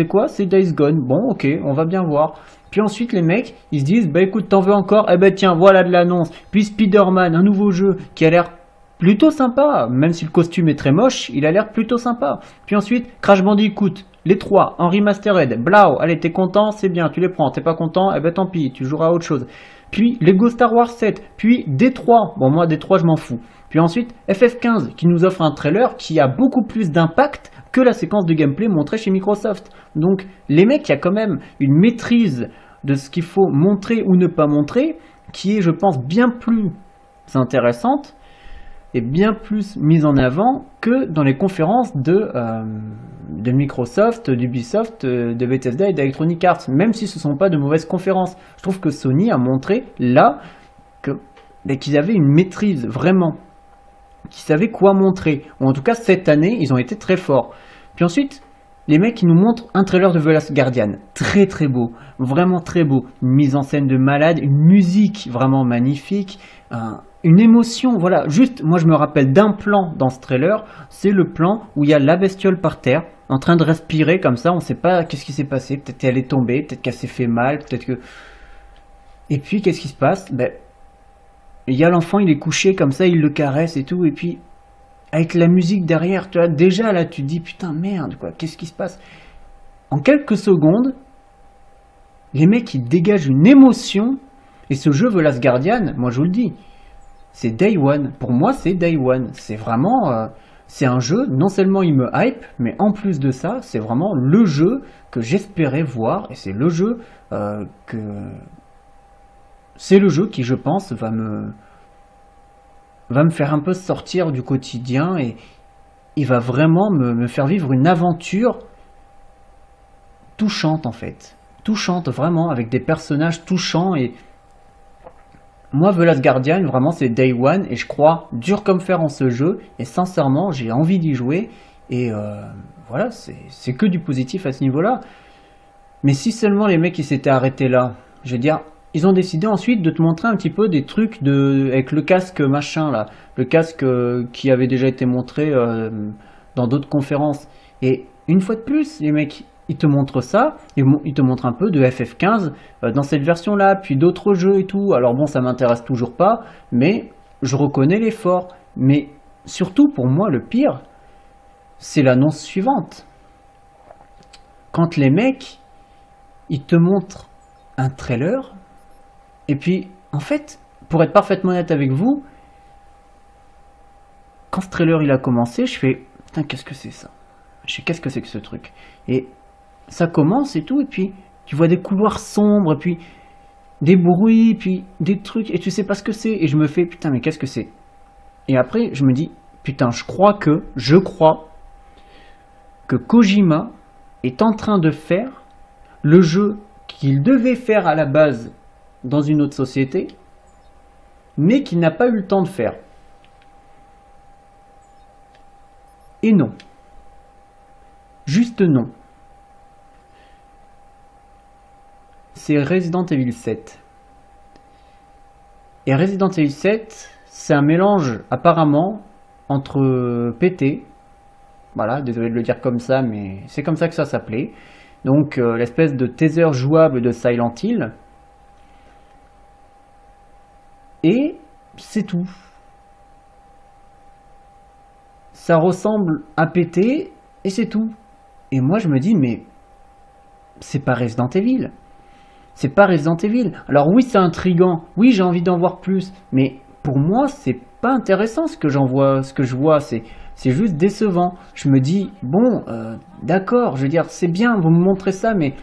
quoi? C'est Days Gone, bon ok, on va bien voir. Puis ensuite les mecs, ils se disent, écoute, t'en veux encore? Tiens, voilà de l'annonce. Puis Spider-Man, un nouveau jeu qui a l'air plutôt sympa, même si le costume est très moche, il a l'air plutôt sympa. Puis ensuite, Crash Bandicoot, les 3, en remastered, blau, allez, t'es content, c'est bien, tu les prends, t'es pas content, tant pis, tu joueras à autre chose. Puis Lego Star Wars 7, puis D3, bon moi D3 je m'en fous. Puis ensuite FF15 qui nous offre un trailer qui a beaucoup plus d'impact que la séquence de gameplay montrée chez Microsoft. Donc les mecs, il y a quand même une maîtrise de ce qu'il faut montrer ou ne pas montrer, qui est je pense bien plus intéressante. est bien plus mise en avant que dans les conférences de Microsoft, d'Ubisoft, de Bethesda et d'Electronic Arts, même si ce ne sont pas de mauvaises conférences. Je trouve que Sony a montré là qu'ils avaient une maîtrise vraiment, qu'ils savaient quoi montrer, ou en tout cas cette année ils ont été très forts. Puis ensuite, les mecs ils nous montrent un trailer de The Last Guardian, très très beau, vraiment très beau, une mise en scène de malade, une musique vraiment magnifique, une émotion, voilà, juste moi je me rappelle d'un plan dans ce trailer, c'est le plan où il y a la bestiole par terre, en train de respirer comme ça, on sait pas qu'est-ce qui s'est passé, peut-être qu'elle est tombée, peut-être qu'elle s'est fait mal, peut-être que... Et puis qu'est-ce qui se passe? Il y a l'enfant, il est couché comme ça, il le caresse et tout, et puis avec la musique derrière, tu vois, déjà là tu te dis putain merde quoi, qu'est-ce qui se passe? En quelques secondes, les mecs ils dégagent une émotion, et ce jeu The Last Guardian, moi je vous le dis, c'est Day One, pour moi c'est Day One, c'est vraiment, c'est un jeu, non seulement il me hype, mais en plus de ça, c'est vraiment le jeu que j'espérais voir, et c'est le jeu c'est le jeu qui je pense va me faire un peu sortir du quotidien et il va vraiment me faire vivre une aventure touchante en fait. Touchante vraiment, avec des personnages touchants et moi The Last Guardian vraiment c'est Day One et je crois dur comme fer en ce jeu et sincèrement j'ai envie d'y jouer et voilà c'est que du positif à ce niveau là. Mais si seulement les mecs ils s'étaient arrêtés là, je veux dire, ils ont décidé ensuite de te montrer un petit peu des trucs avec le casque machin là, le casque qui avait déjà été montré dans d'autres conférences. Et une fois de plus, les mecs, ils te montrent ça, ils te montrent un peu de FF15 dans cette version là, puis d'autres jeux et tout. Alors bon, ça m'intéresse toujours pas, mais je reconnais l'effort. Mais surtout pour moi, le pire, c'est l'annonce suivante. Quand les mecs, ils te montrent un trailer. Et puis, en fait, pour être parfaitement honnête avec vous, quand ce trailer il a commencé, je fais putain, qu'est-ce que c'est ça? Je sais qu'est-ce que c'est que ce truc? Et ça commence et tout, et puis tu vois des couloirs sombres, et puis des bruits, puis des trucs, et tu sais pas ce que c'est. Et je me fais putain, mais qu'est-ce que c'est? Et après, je me dis putain, je crois que Kojima est en train de faire le jeu qu'il devait faire à la base dans une autre société, mais qu'il n'a pas eu le temps de faire. Et non. Juste non. C'est Resident Evil 7. Et Resident Evil 7, c'est un mélange apparemment entre PT, voilà, désolé de le dire comme ça, mais c'est comme ça que ça s'appelait, donc l'espèce de teaser jouable de Silent Hill, et c'est tout. Ça ressemble à PT et c'est tout. Et moi je me dis mais c'est pas Resident Evil. C'est pas Resident Evil. Alors oui c'est intriguant, oui j'ai envie d'en voir plus, mais pour moi c'est pas intéressant ce que je vois, c'est juste décevant. Je me dis bon d'accord, je veux dire c'est bien, vous me montrez ça, mais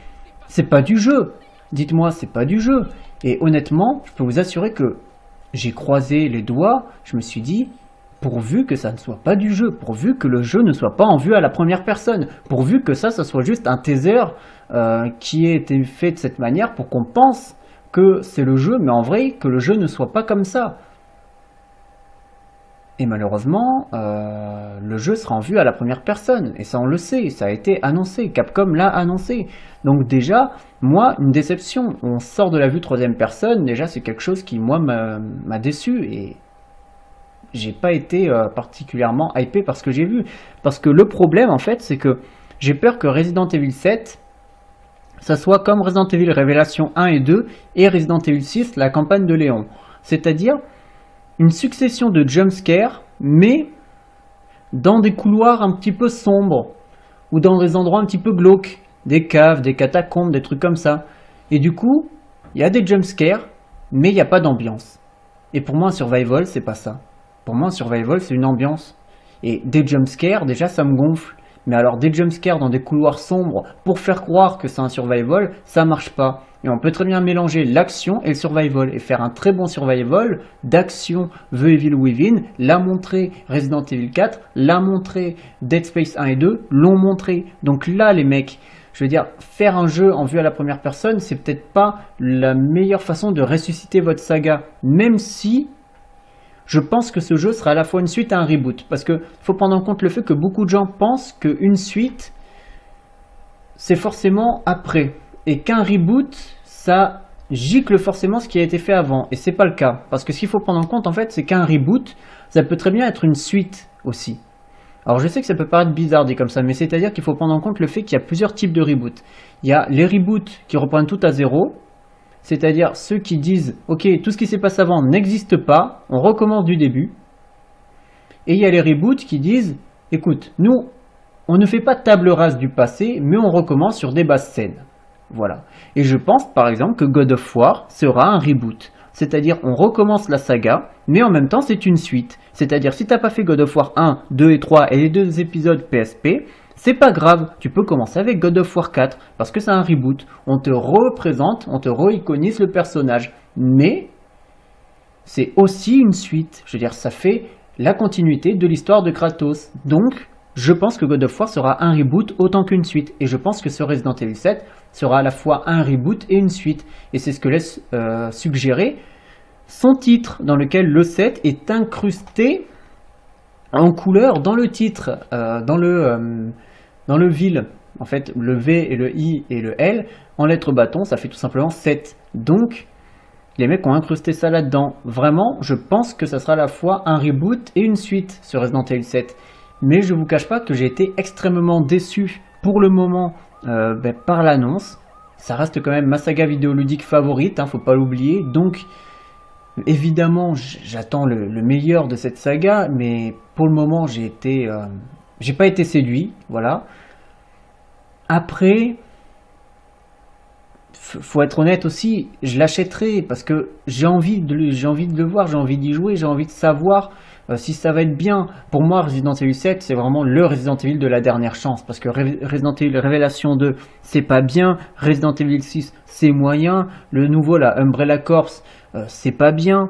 c'est pas du jeu. Dites-moi c'est pas du jeu. Et honnêtement, je peux vous assurer que j'ai croisé les doigts, je me suis dit, pourvu que ça ne soit pas du jeu, pourvu que le jeu ne soit pas en vue à la première personne, pourvu que ça soit juste un teaser qui ait été fait de cette manière pour qu'on pense que c'est le jeu, mais en vrai, que le jeu ne soit pas comme ça. Et malheureusement, le jeu sera en vue à la première personne, et ça on le sait, ça a été annoncé, Capcom l'a annoncé. Donc déjà, moi, une déception, on sort de la vue troisième personne, déjà c'est quelque chose qui moi m'a déçu, et j'ai pas été particulièrement hypé par ce que j'ai vu. Parce que le problème en fait, c'est que j'ai peur que Resident Evil 7, ça soit comme Resident Evil Révélation 1 et 2, et Resident Evil 6, la campagne de Léon. C'est-à-dire une succession de jumpscares, mais dans des couloirs un petit peu sombres, ou dans des endroits un petit peu glauques, des caves, des catacombes, des trucs comme ça. Et du coup, il y a des jumpscares, mais il n'y a pas d'ambiance. Et pour moi, un survival, c'est pas ça. Pour moi, un survival, c'est une ambiance. Et des jumpscares, déjà, ça me gonfle. Mais alors, des jumpscares dans des couloirs sombres, pour faire croire que c'est un survival, ça marche pas. Et on peut très bien mélanger l'action et le survival et faire un très bon survival d'action The Evil Within, l'a montré Resident Evil 4, l'a montré Dead Space 1 et 2, l'ont montré. Donc là les mecs, je veux dire, faire un jeu en vue à la première personne, c'est peut-être pas la meilleure façon de ressusciter votre saga, même si je pense que ce jeu sera à la fois une suite et un reboot. Parce qu'il faut prendre en compte le fait que beaucoup de gens pensent qu'une suite, c'est forcément après. Et qu'un reboot, ça gicle forcément ce qui a été fait avant. Et c'est pas le cas. Parce que ce qu'il faut prendre en compte, en fait, c'est qu'un reboot, ça peut très bien être une suite aussi. Alors je sais que ça peut paraître bizarre dit comme ça, mais c'est-à-dire qu'il faut prendre en compte le fait qu'il y a plusieurs types de reboots. Il y a les reboots qui reprennent tout à zéro. C'est-à-dire ceux qui disent « Ok, tout ce qui s'est passé avant n'existe pas, on recommence du début ». Et il y a les reboots qui disent « Écoute, nous, on ne fait pas table rase du passé, mais on recommence sur des bases saines. » Voilà. Et je pense par exemple que God of War sera un reboot. C'est-à-dire on recommence la saga, mais en même temps c'est une suite. C'est-à-dire si tu n'as pas fait God of War 1, 2 et 3 et les 2 épisodes PSP, c'est pas grave, tu peux commencer avec God of War 4 parce que c'est un reboot. On te représente, on te re-iconise le personnage. Mais c'est aussi une suite. Je veux dire, ça fait la continuité de l'histoire de Kratos. Donc, je pense que God of War sera un reboot autant qu'une suite. Et je pense que ce Resident Evil 7 sera à la fois un reboot et une suite. Et c'est ce que laisse suggérer son titre, dans lequel le 7 est incrusté en couleur dans le titre, dans le vil. En fait, le V et le I et le L, en lettres bâton, ça fait tout simplement 7. Donc, les mecs ont incrusté ça là-dedans. Vraiment, je pense que ça sera à la fois un reboot et une suite sur Resident Evil 7. Mais je vous cache pas que j'ai été extrêmement déçu pour le moment par l'annonce. Ça reste quand même ma saga vidéoludique favorite, hein, faut pas l'oublier. Donc, évidemment, j'attends le meilleur de cette saga, mais pour le moment, j'ai pas été séduit, voilà. Après, faut être honnête aussi, je l'achèterai parce que j'ai envie de le voir, j'ai envie d'y jouer, j'ai envie de savoir si ça va être bien. Pour moi, Resident Evil 7, c'est vraiment le Resident Evil de la dernière chance, parce que Resident Evil Révélation 2, c'est pas bien, Resident Evil 6, c'est moyen, le nouveau, là, Umbrella Corps, c'est pas bien.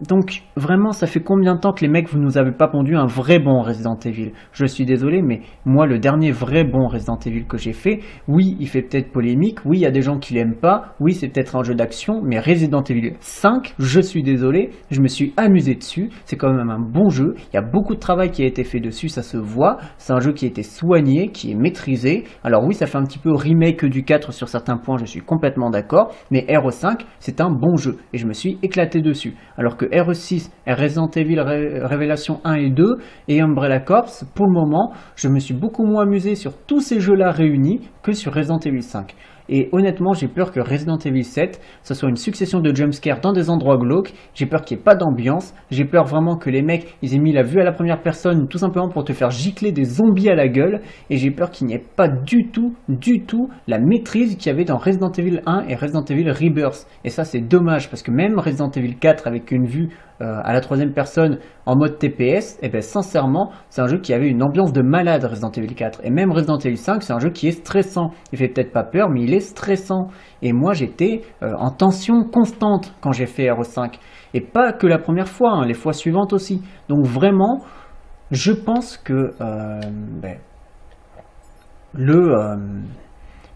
Donc vraiment, ça fait combien de temps que les mecs, vous nous avez pas pondu un vrai bon Resident Evil? Je suis désolé, mais moi, le dernier vrai bon Resident Evil que j'ai fait, oui, il fait peut-être polémique, oui, il y a des gens qui l'aiment pas, oui, c'est peut-être un jeu d'action, mais Resident Evil 5, je suis désolé, je me suis amusé dessus, c'est quand même un bon jeu, il y a beaucoup de travail qui a été fait dessus, ça se voit, c'est un jeu qui a été soigné, qui est maîtrisé. Alors oui, ça fait un petit peu remake du 4 sur certains points, je suis complètement d'accord, mais RE5, c'est un bon jeu, et je me suis éclaté dessus. Alors que RE6, Resident Evil Révélation 1 et 2 et Umbrella Corps, pour le moment, je me suis beaucoup moins amusé sur tous ces jeux-là réunis que sur Resident Evil 5. Et honnêtement, j'ai peur que Resident Evil 7, ce soit une succession de jumpscares dans des endroits glauques, j'ai peur qu'il n'y ait pas d'ambiance, j'ai peur vraiment que les mecs, ils aient mis la vue à la première personne tout simplement pour te faire gicler des zombies à la gueule, et j'ai peur qu'il n'y ait pas du tout la maîtrise qu'il y avait dans Resident Evil 1 et Resident Evil Rebirth. Et ça, c'est dommage, parce que même Resident Evil 4 avec une vue à la troisième personne en mode TPS, et ben sincèrement, c'est un jeu qui avait une ambiance de malade, Resident Evil 4. Et même Resident Evil 5, c'est un jeu qui est stressant. Il fait peut-être pas peur, mais il est stressant. Et moi, j'étais en tension constante quand j'ai fait RE5. Et pas que la première fois, hein, les fois suivantes aussi. Donc vraiment, je pense que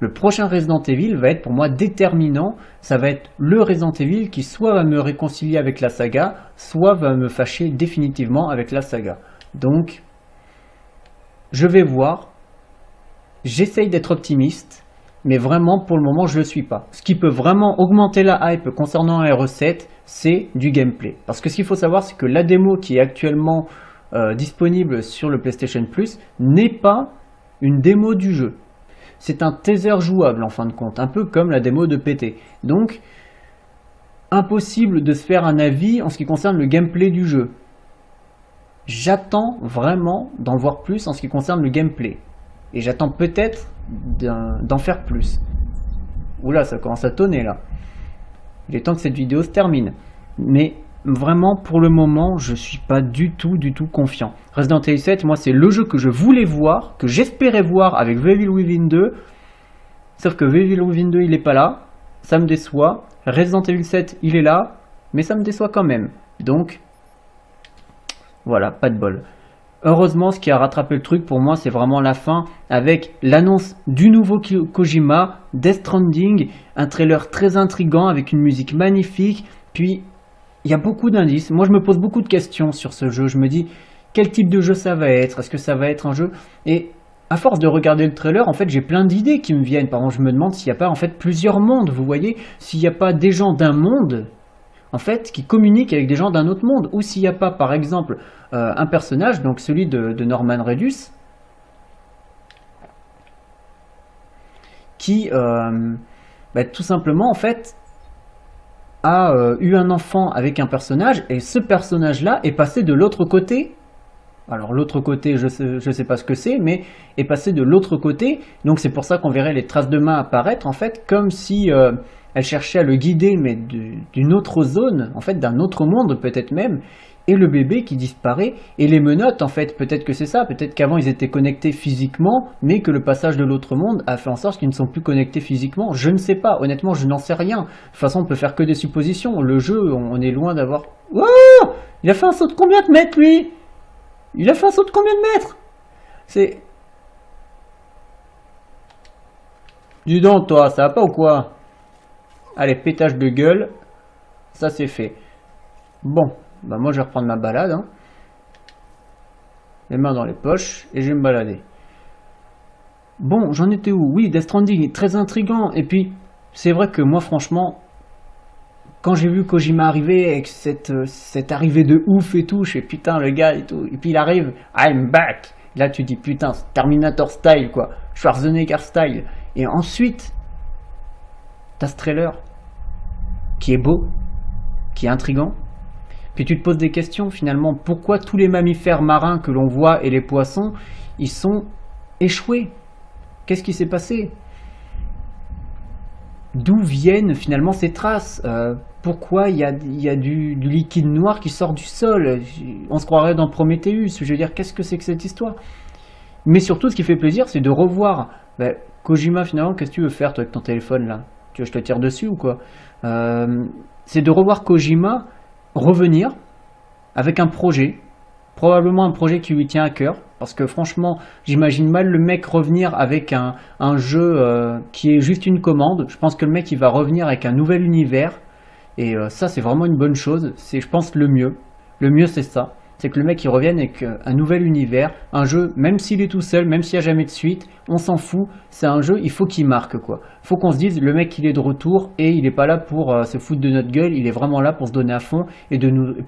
le prochain Resident Evil va être pour moi déterminant. Ça va être le Resident Evil qui soit va me réconcilier avec la saga, soit va me fâcher définitivement avec la saga. Donc, je vais voir. J'essaye d'être optimiste, mais vraiment pour le moment je ne le suis pas. Ce qui peut vraiment augmenter la hype concernant RE7, c'est du gameplay. Parce que ce qu'il faut savoir, c'est que la démo qui est actuellement disponible sur le PlayStation Plus n'est pas une démo du jeu. C'est un teaser jouable en fin de compte, un peu comme la démo de PT. Donc, impossible de se faire un avis en ce qui concerne le gameplay du jeu. J'attends vraiment d'en voir plus en ce qui concerne le gameplay. Et j'attends peut-être d'en faire plus. Oula, ça commence à tonner là. Il est temps que cette vidéo se termine. Mais vraiment, pour le moment, je suis pas du tout confiant. Resident Evil 7, moi, c'est le jeu que je voulais voir, que j'espérais voir avec The Evil Within 2. Sauf que The Evil Within 2, il est pas là. ça me déçoit. Resident Evil 7, il est là, mais ça me déçoit quand même. Donc, voilà, pas de bol. Heureusement, ce qui a rattrapé le truc pour moi, c'est vraiment la fin avec l'annonce du nouveau Kojima, Death Stranding, un trailer très intriguant avec une musique magnifique. Puis, il y a beaucoup d'indices. Moi, je me pose beaucoup de questions sur ce jeu. Je me dis, quel type de jeu ça va être? Est-ce que ça va être un jeu? Et à force de regarder le trailer, en fait, j'ai plein d'idées qui me viennent. Par exemple, je me demande s'il n'y a pas en fait plusieurs mondes. Vous voyez, s'il n'y a pas des gens d'un monde, en fait, qui communiquent avec des gens d'un autre monde, ou s'il n'y a pas, par exemple, un personnage, donc celui de Norman Reedus, qui, tout simplement, en fait, a eu un enfant avec un personnage, et ce personnage-là est passé de l'autre côté. Alors l'autre côté, je sais pas ce que c'est, mais est passé de l'autre côté. Donc c'est pour ça qu'on verrait les traces de main apparaître, en fait, comme si elle cherchait à le guider, mais d'une autre zone, en fait, d'un autre monde peut-être même. Et le bébé qui disparaît, et les menottes, en fait, peut-être que c'est ça, peut-être qu'avant ils étaient connectés physiquement, mais que le passage de l'autre monde a fait en sorte qu'ils ne sont plus connectés physiquement. Je ne sais pas, honnêtement, je n'en sais rien. De toute façon, on peut faire que des suppositions. Le jeu, on est loin d'avoir... Oh, il a fait un saut de combien de mètres, lui? Il a fait un saut de combien de mètres? C'est... Dis donc, toi, ça va pas ou quoi? Allez, pétage de gueule. Ça, c'est fait. Bon, bah moi, je vais reprendre ma balade. Hein. Les mains dans les poches, et je vais me balader. Bon, j'en étais où? Oui, Death Stranding est très intriguant. Et puis, c'est vrai que moi, franchement... Quand j'ai vu Kojima arriver avec cette arrivée de ouf et tout, je fais putain le gars et tout. Et puis il arrive, I'm back. Là tu dis putain, c'est Terminator style quoi, Schwarzenegger style. Et ensuite, t'as ce trailer qui est beau, qui est intriguant. Puis tu te poses des questions finalement, pourquoi tous les mammifères marins que l'on voit et les poissons, ils sont échoués? Qu'est-ce qui s'est passé? D'où viennent finalement ces traces? Pourquoi il y a du liquide noir qui sort du sol? On se croirait dans Prometheus. Je veux dire, qu'est-ce que c'est que cette histoire? Mais surtout, ce qui fait plaisir, c'est de revoir Kojima finalement. Qu'est-ce que tu veux faire toi avec ton téléphone là? Tu veux que je te tire dessus ou quoi? C'est de revoir Kojima revenir avec un projet, probablement un projet qui lui tient à cœur. Parce que franchement, j'imagine mal le mec revenir avec un jeu qui est juste une commande. Je pense que le mec il va revenir avec un nouvel univers. Et ça c'est vraiment une bonne chose. C'est je pense le mieux. Le mieux c'est ça. C'est que le mec il revienne avec un nouvel univers. Un jeu, même s'il est tout seul, même s'il n'y a jamais de suite, on s'en fout. C'est un jeu, il faut qu'il marque quoi. Il faut qu'on se dise le mec il est de retour et il n'est pas là pour se foutre de notre gueule. Il est vraiment là pour se donner à fond et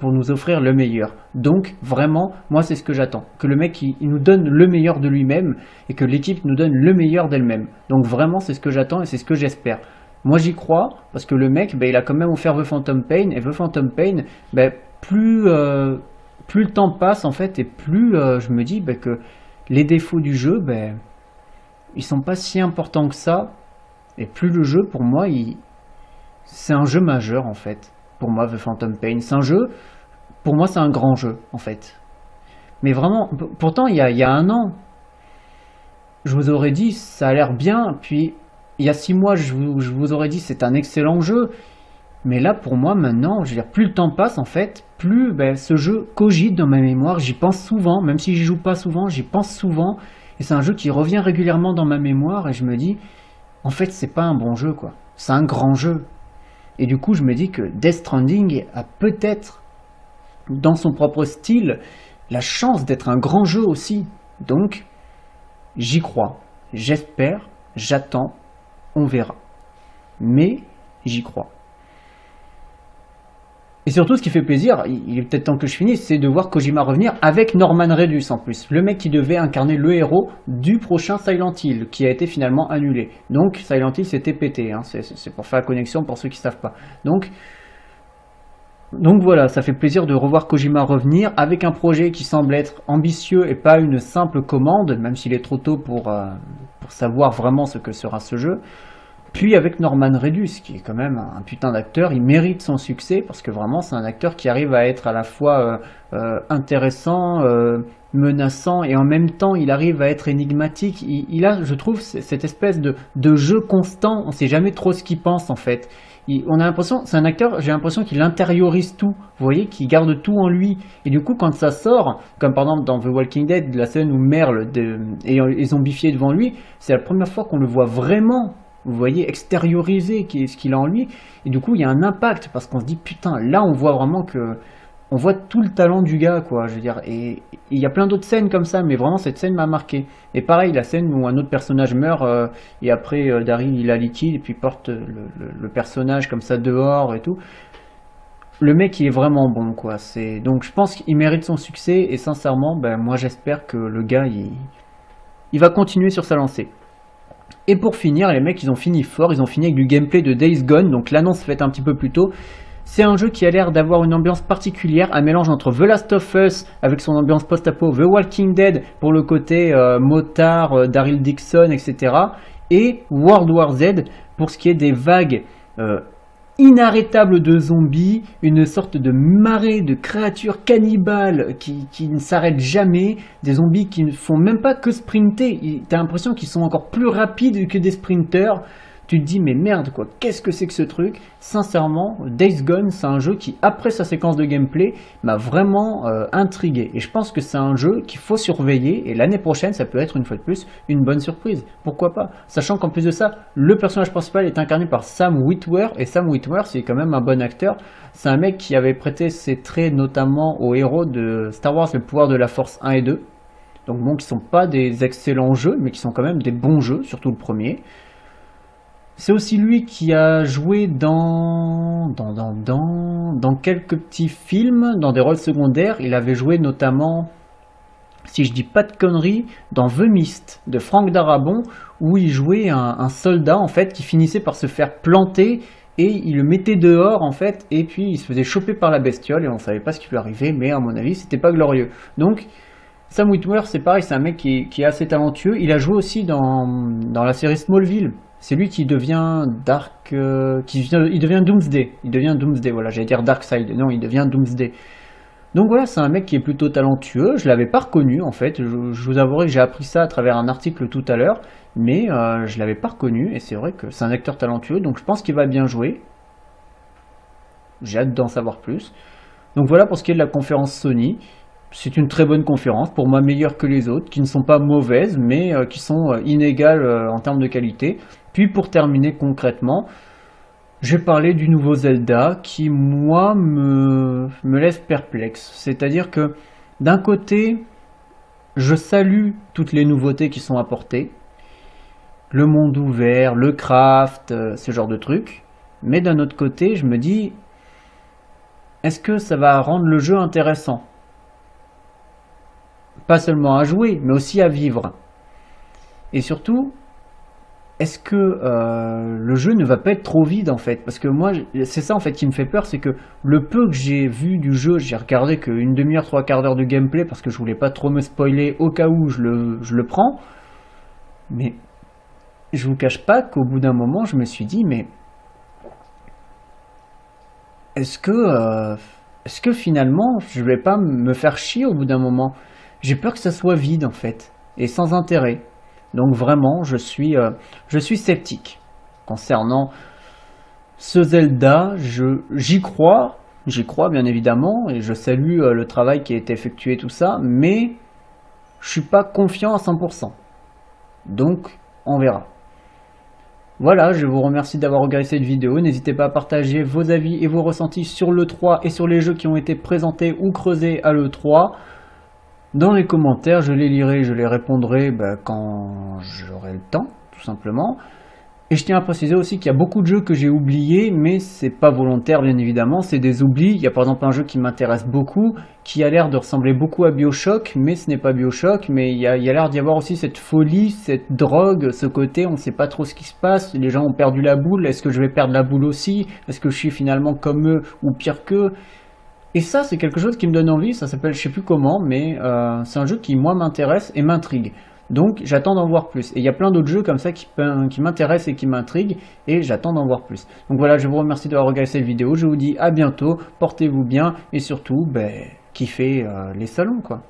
pour nous offrir le meilleur. Donc vraiment, moi c'est ce que j'attends. Que le mec il nous donne le meilleur de lui-même et que l'équipe nous donne le meilleur d'elle-même. Donc vraiment c'est ce que j'attends et c'est ce que j'espère. Moi j'y crois parce que le mec il a quand même offert The Phantom Pain et The Phantom Pain plus le temps passe en fait et plus je me dis que les défauts du jeu ils sont pas si importants que ça et plus le jeu pour moi c'est un jeu majeur en fait pour moi The Phantom Pain c'est un jeu pour moi c'est un grand jeu en fait mais vraiment pourtant il y a un an je vous aurais dit ça a l'air bien puis il y a 6 mois je vous aurais dit c'est un excellent jeu. Mais là, pour moi, maintenant, je veux dire, plus le temps passe, en fait, plus ce jeu cogite dans ma mémoire. J'y pense souvent, même si j'y joue pas souvent, j'y pense souvent. Et c'est un jeu qui revient régulièrement dans ma mémoire. Et je me dis, en fait, c'est pas un bon jeu, quoi. C'est un grand jeu. Et du coup, je me dis que Death Stranding a peut-être, dans son propre style, la chance d'être un grand jeu aussi. Donc, j'y crois. J'espère, j'attends, on verra. Mais, j'y crois. Et surtout, ce qui fait plaisir, il est peut-être temps que je finisse, c'est de voir Kojima revenir avec Norman Reedus en plus. Le mec qui devait incarner le héros du prochain Silent Hill, qui a été finalement annulé. Donc, Silent Hill s'était pété, hein, c'est pour faire la connexion pour ceux qui ne savent pas. Donc voilà, ça fait plaisir de revoir Kojima revenir avec un projet qui semble être ambitieux et pas une simple commande, même s'il est trop tôt pour savoir vraiment ce que sera ce jeu. Puis avec Norman Reedus, qui est quand même un putain d'acteur, il mérite son succès parce que vraiment c'est un acteur qui arrive à être à la fois intéressant, menaçant et en même temps il arrive à être énigmatique. Il a, je trouve, cette espèce de jeu constant, on sait jamais trop ce qu'il pense en fait. On a l'impression, c'est un acteur, j'ai l'impression qu'il intériorise tout, vous voyez, qu'il garde tout en lui. Et du coup, quand ça sort, comme par exemple dans The Walking Dead, la scène où Merle est zombifié devant lui, c'est la première fois qu'on le voit vraiment, vous voyez, extérioriser ce qu'il a en lui. Et du coup, il y a un impact, parce qu'on se dit, putain, là, on voit vraiment que... On voit tout le talent du gars, quoi, je veux dire. Et il y a plein d'autres scènes comme ça, mais vraiment, cette scène m'a marqué. Et pareil, la scène où un autre personnage meurt, et après, Daryl, il a liquide, et puis porte le personnage comme ça dehors et tout. Le mec, il est vraiment bon, quoi. Donc, je pense qu'il mérite son succès, et sincèrement, ben, moi, j'espère que le gars, il va continuer sur sa lancée. Et pour finir, les mecs, ils ont fini fort, ils ont fini avec du gameplay de Days Gone, donc l'annonce faite un petit peu plus tôt. C'est un jeu qui a l'air d'avoir une ambiance particulière, un mélange entre The Last of Us avec son ambiance post-apo, The Walking Dead pour le côté motard, Daryl Dixon, etc. et World War Z pour ce qui est des vagues inarrêtables de zombies, une sorte de marée de créatures cannibales qui ne s'arrêtent jamais, des zombies qui ne font même pas que sprinter, t'as l'impression qu'ils sont encore plus rapides que des sprinters. Tu te dis mais merde quoi, qu'est-ce que c'est que ce truc? Sincèrement, Days Gone c'est un jeu qui après sa séquence de gameplay m'a vraiment intrigué et je pense que c'est un jeu qu'il faut surveiller et l'année prochaine ça peut être une fois de plus une bonne surprise, pourquoi pas, sachant qu'en plus de ça le personnage principal est incarné par Sam Witwer et Sam Witwer c'est quand même un bon acteur, c'est un mec qui avait prêté ses traits notamment aux héros de Star Wars le pouvoir de la Force 1 et 2, donc bon qui sont pas des excellents jeux mais qui sont quand même des bons jeux, surtout le premier. C'est aussi lui qui a joué dans quelques petits films, dans des rôles secondaires. Il avait joué notamment, si je dis pas de conneries, dans The Mist de Frank Darabont, où il jouait un soldat en fait qui finissait par se faire planter et il le mettait dehors en fait, et puis il se faisait choper par la bestiole et on savait pas ce qui lui arrivait, mais à mon avis c'était pas glorieux. Donc Sam Witwer c'est pareil, c'est un mec qui est assez talentueux. Il a joué aussi dans la série Smallville. C'est lui qui devient il devient Doomsday. Il devient Doomsday, voilà, j'allais dire Darkseid. Non, il devient Doomsday. Donc voilà, c'est un mec qui est plutôt talentueux. Je l'avais pas reconnu en fait. Je vous avouerai que j'ai appris ça à travers un article tout à l'heure, mais je l'avais pas reconnu. Et c'est vrai que c'est un acteur talentueux, donc je pense qu'il va bien jouer. J'ai hâte d'en savoir plus. Donc voilà pour ce qui est de la conférence Sony. C'est une très bonne conférence, pour moi meilleure que les autres, qui ne sont pas mauvaises, mais qui sont inégales en termes de qualité. Puis pour terminer concrètement, je vais parler du nouveau Zelda qui, moi, me laisse perplexe. C'est-à-dire que, d'un côté, je salue toutes les nouveautés qui sont apportées, le monde ouvert, le craft, ce genre de trucs. Mais d'un autre côté, je me dis, est-ce que ça va rendre le jeu intéressant ? Pas seulement à jouer, mais aussi à vivre. Et surtout, est-ce que le jeu ne va pas être trop vide en fait? Parce que moi, c'est ça en fait qui me fait peur, c'est que le peu que j'ai vu du jeu, j'ai regardé qu'une demi-heure, trois quarts d'heure de gameplay parce que je voulais pas trop me spoiler au cas où je le prends. Mais je vous cache pas qu'au bout d'un moment, je me suis dit, mais est-ce que finalement, je vais pas me faire chier au bout d'un moment? J'ai peur que ça soit vide en fait, et sans intérêt. Donc vraiment, je suis sceptique concernant ce Zelda. J'y crois bien évidemment, et je salue le travail qui a été effectué, tout ça, mais je suis pas confiant à 100%. Donc, on verra. Voilà, je vous remercie d'avoir regardé cette vidéo. N'hésitez pas à partager vos avis et vos ressentis sur l'E3 et sur les jeux qui ont été présentés ou creusés à l'E3. Dans les commentaires, je les lirai, je les répondrai quand j'aurai le temps, tout simplement. Et je tiens à préciser aussi qu'il y a beaucoup de jeux que j'ai oubliés, mais c'est pas volontaire bien évidemment, c'est des oublis. Il y a par exemple un jeu qui m'intéresse beaucoup, qui a l'air de ressembler beaucoup à BioShock, mais ce n'est pas BioShock, mais il y a l'air d'y avoir aussi cette folie, cette drogue, ce côté, on ne sait pas trop ce qui se passe, les gens ont perdu la boule, est-ce que je vais perdre la boule aussi? Est-ce que je suis finalement comme eux ou pire qu'eux? Et ça, c'est quelque chose qui me donne envie, ça s'appelle je sais plus comment, mais c'est un jeu qui, moi, m'intéresse et m'intrigue. Donc j'attends d'en voir plus. Et il y a plein d'autres jeux comme ça qui m'intéressent et qui m'intriguent, et j'attends d'en voir plus. Donc voilà, je vous remercie d'avoir regardé cette vidéo, je vous dis à bientôt, portez-vous bien, et surtout, kiffez les salons quoi.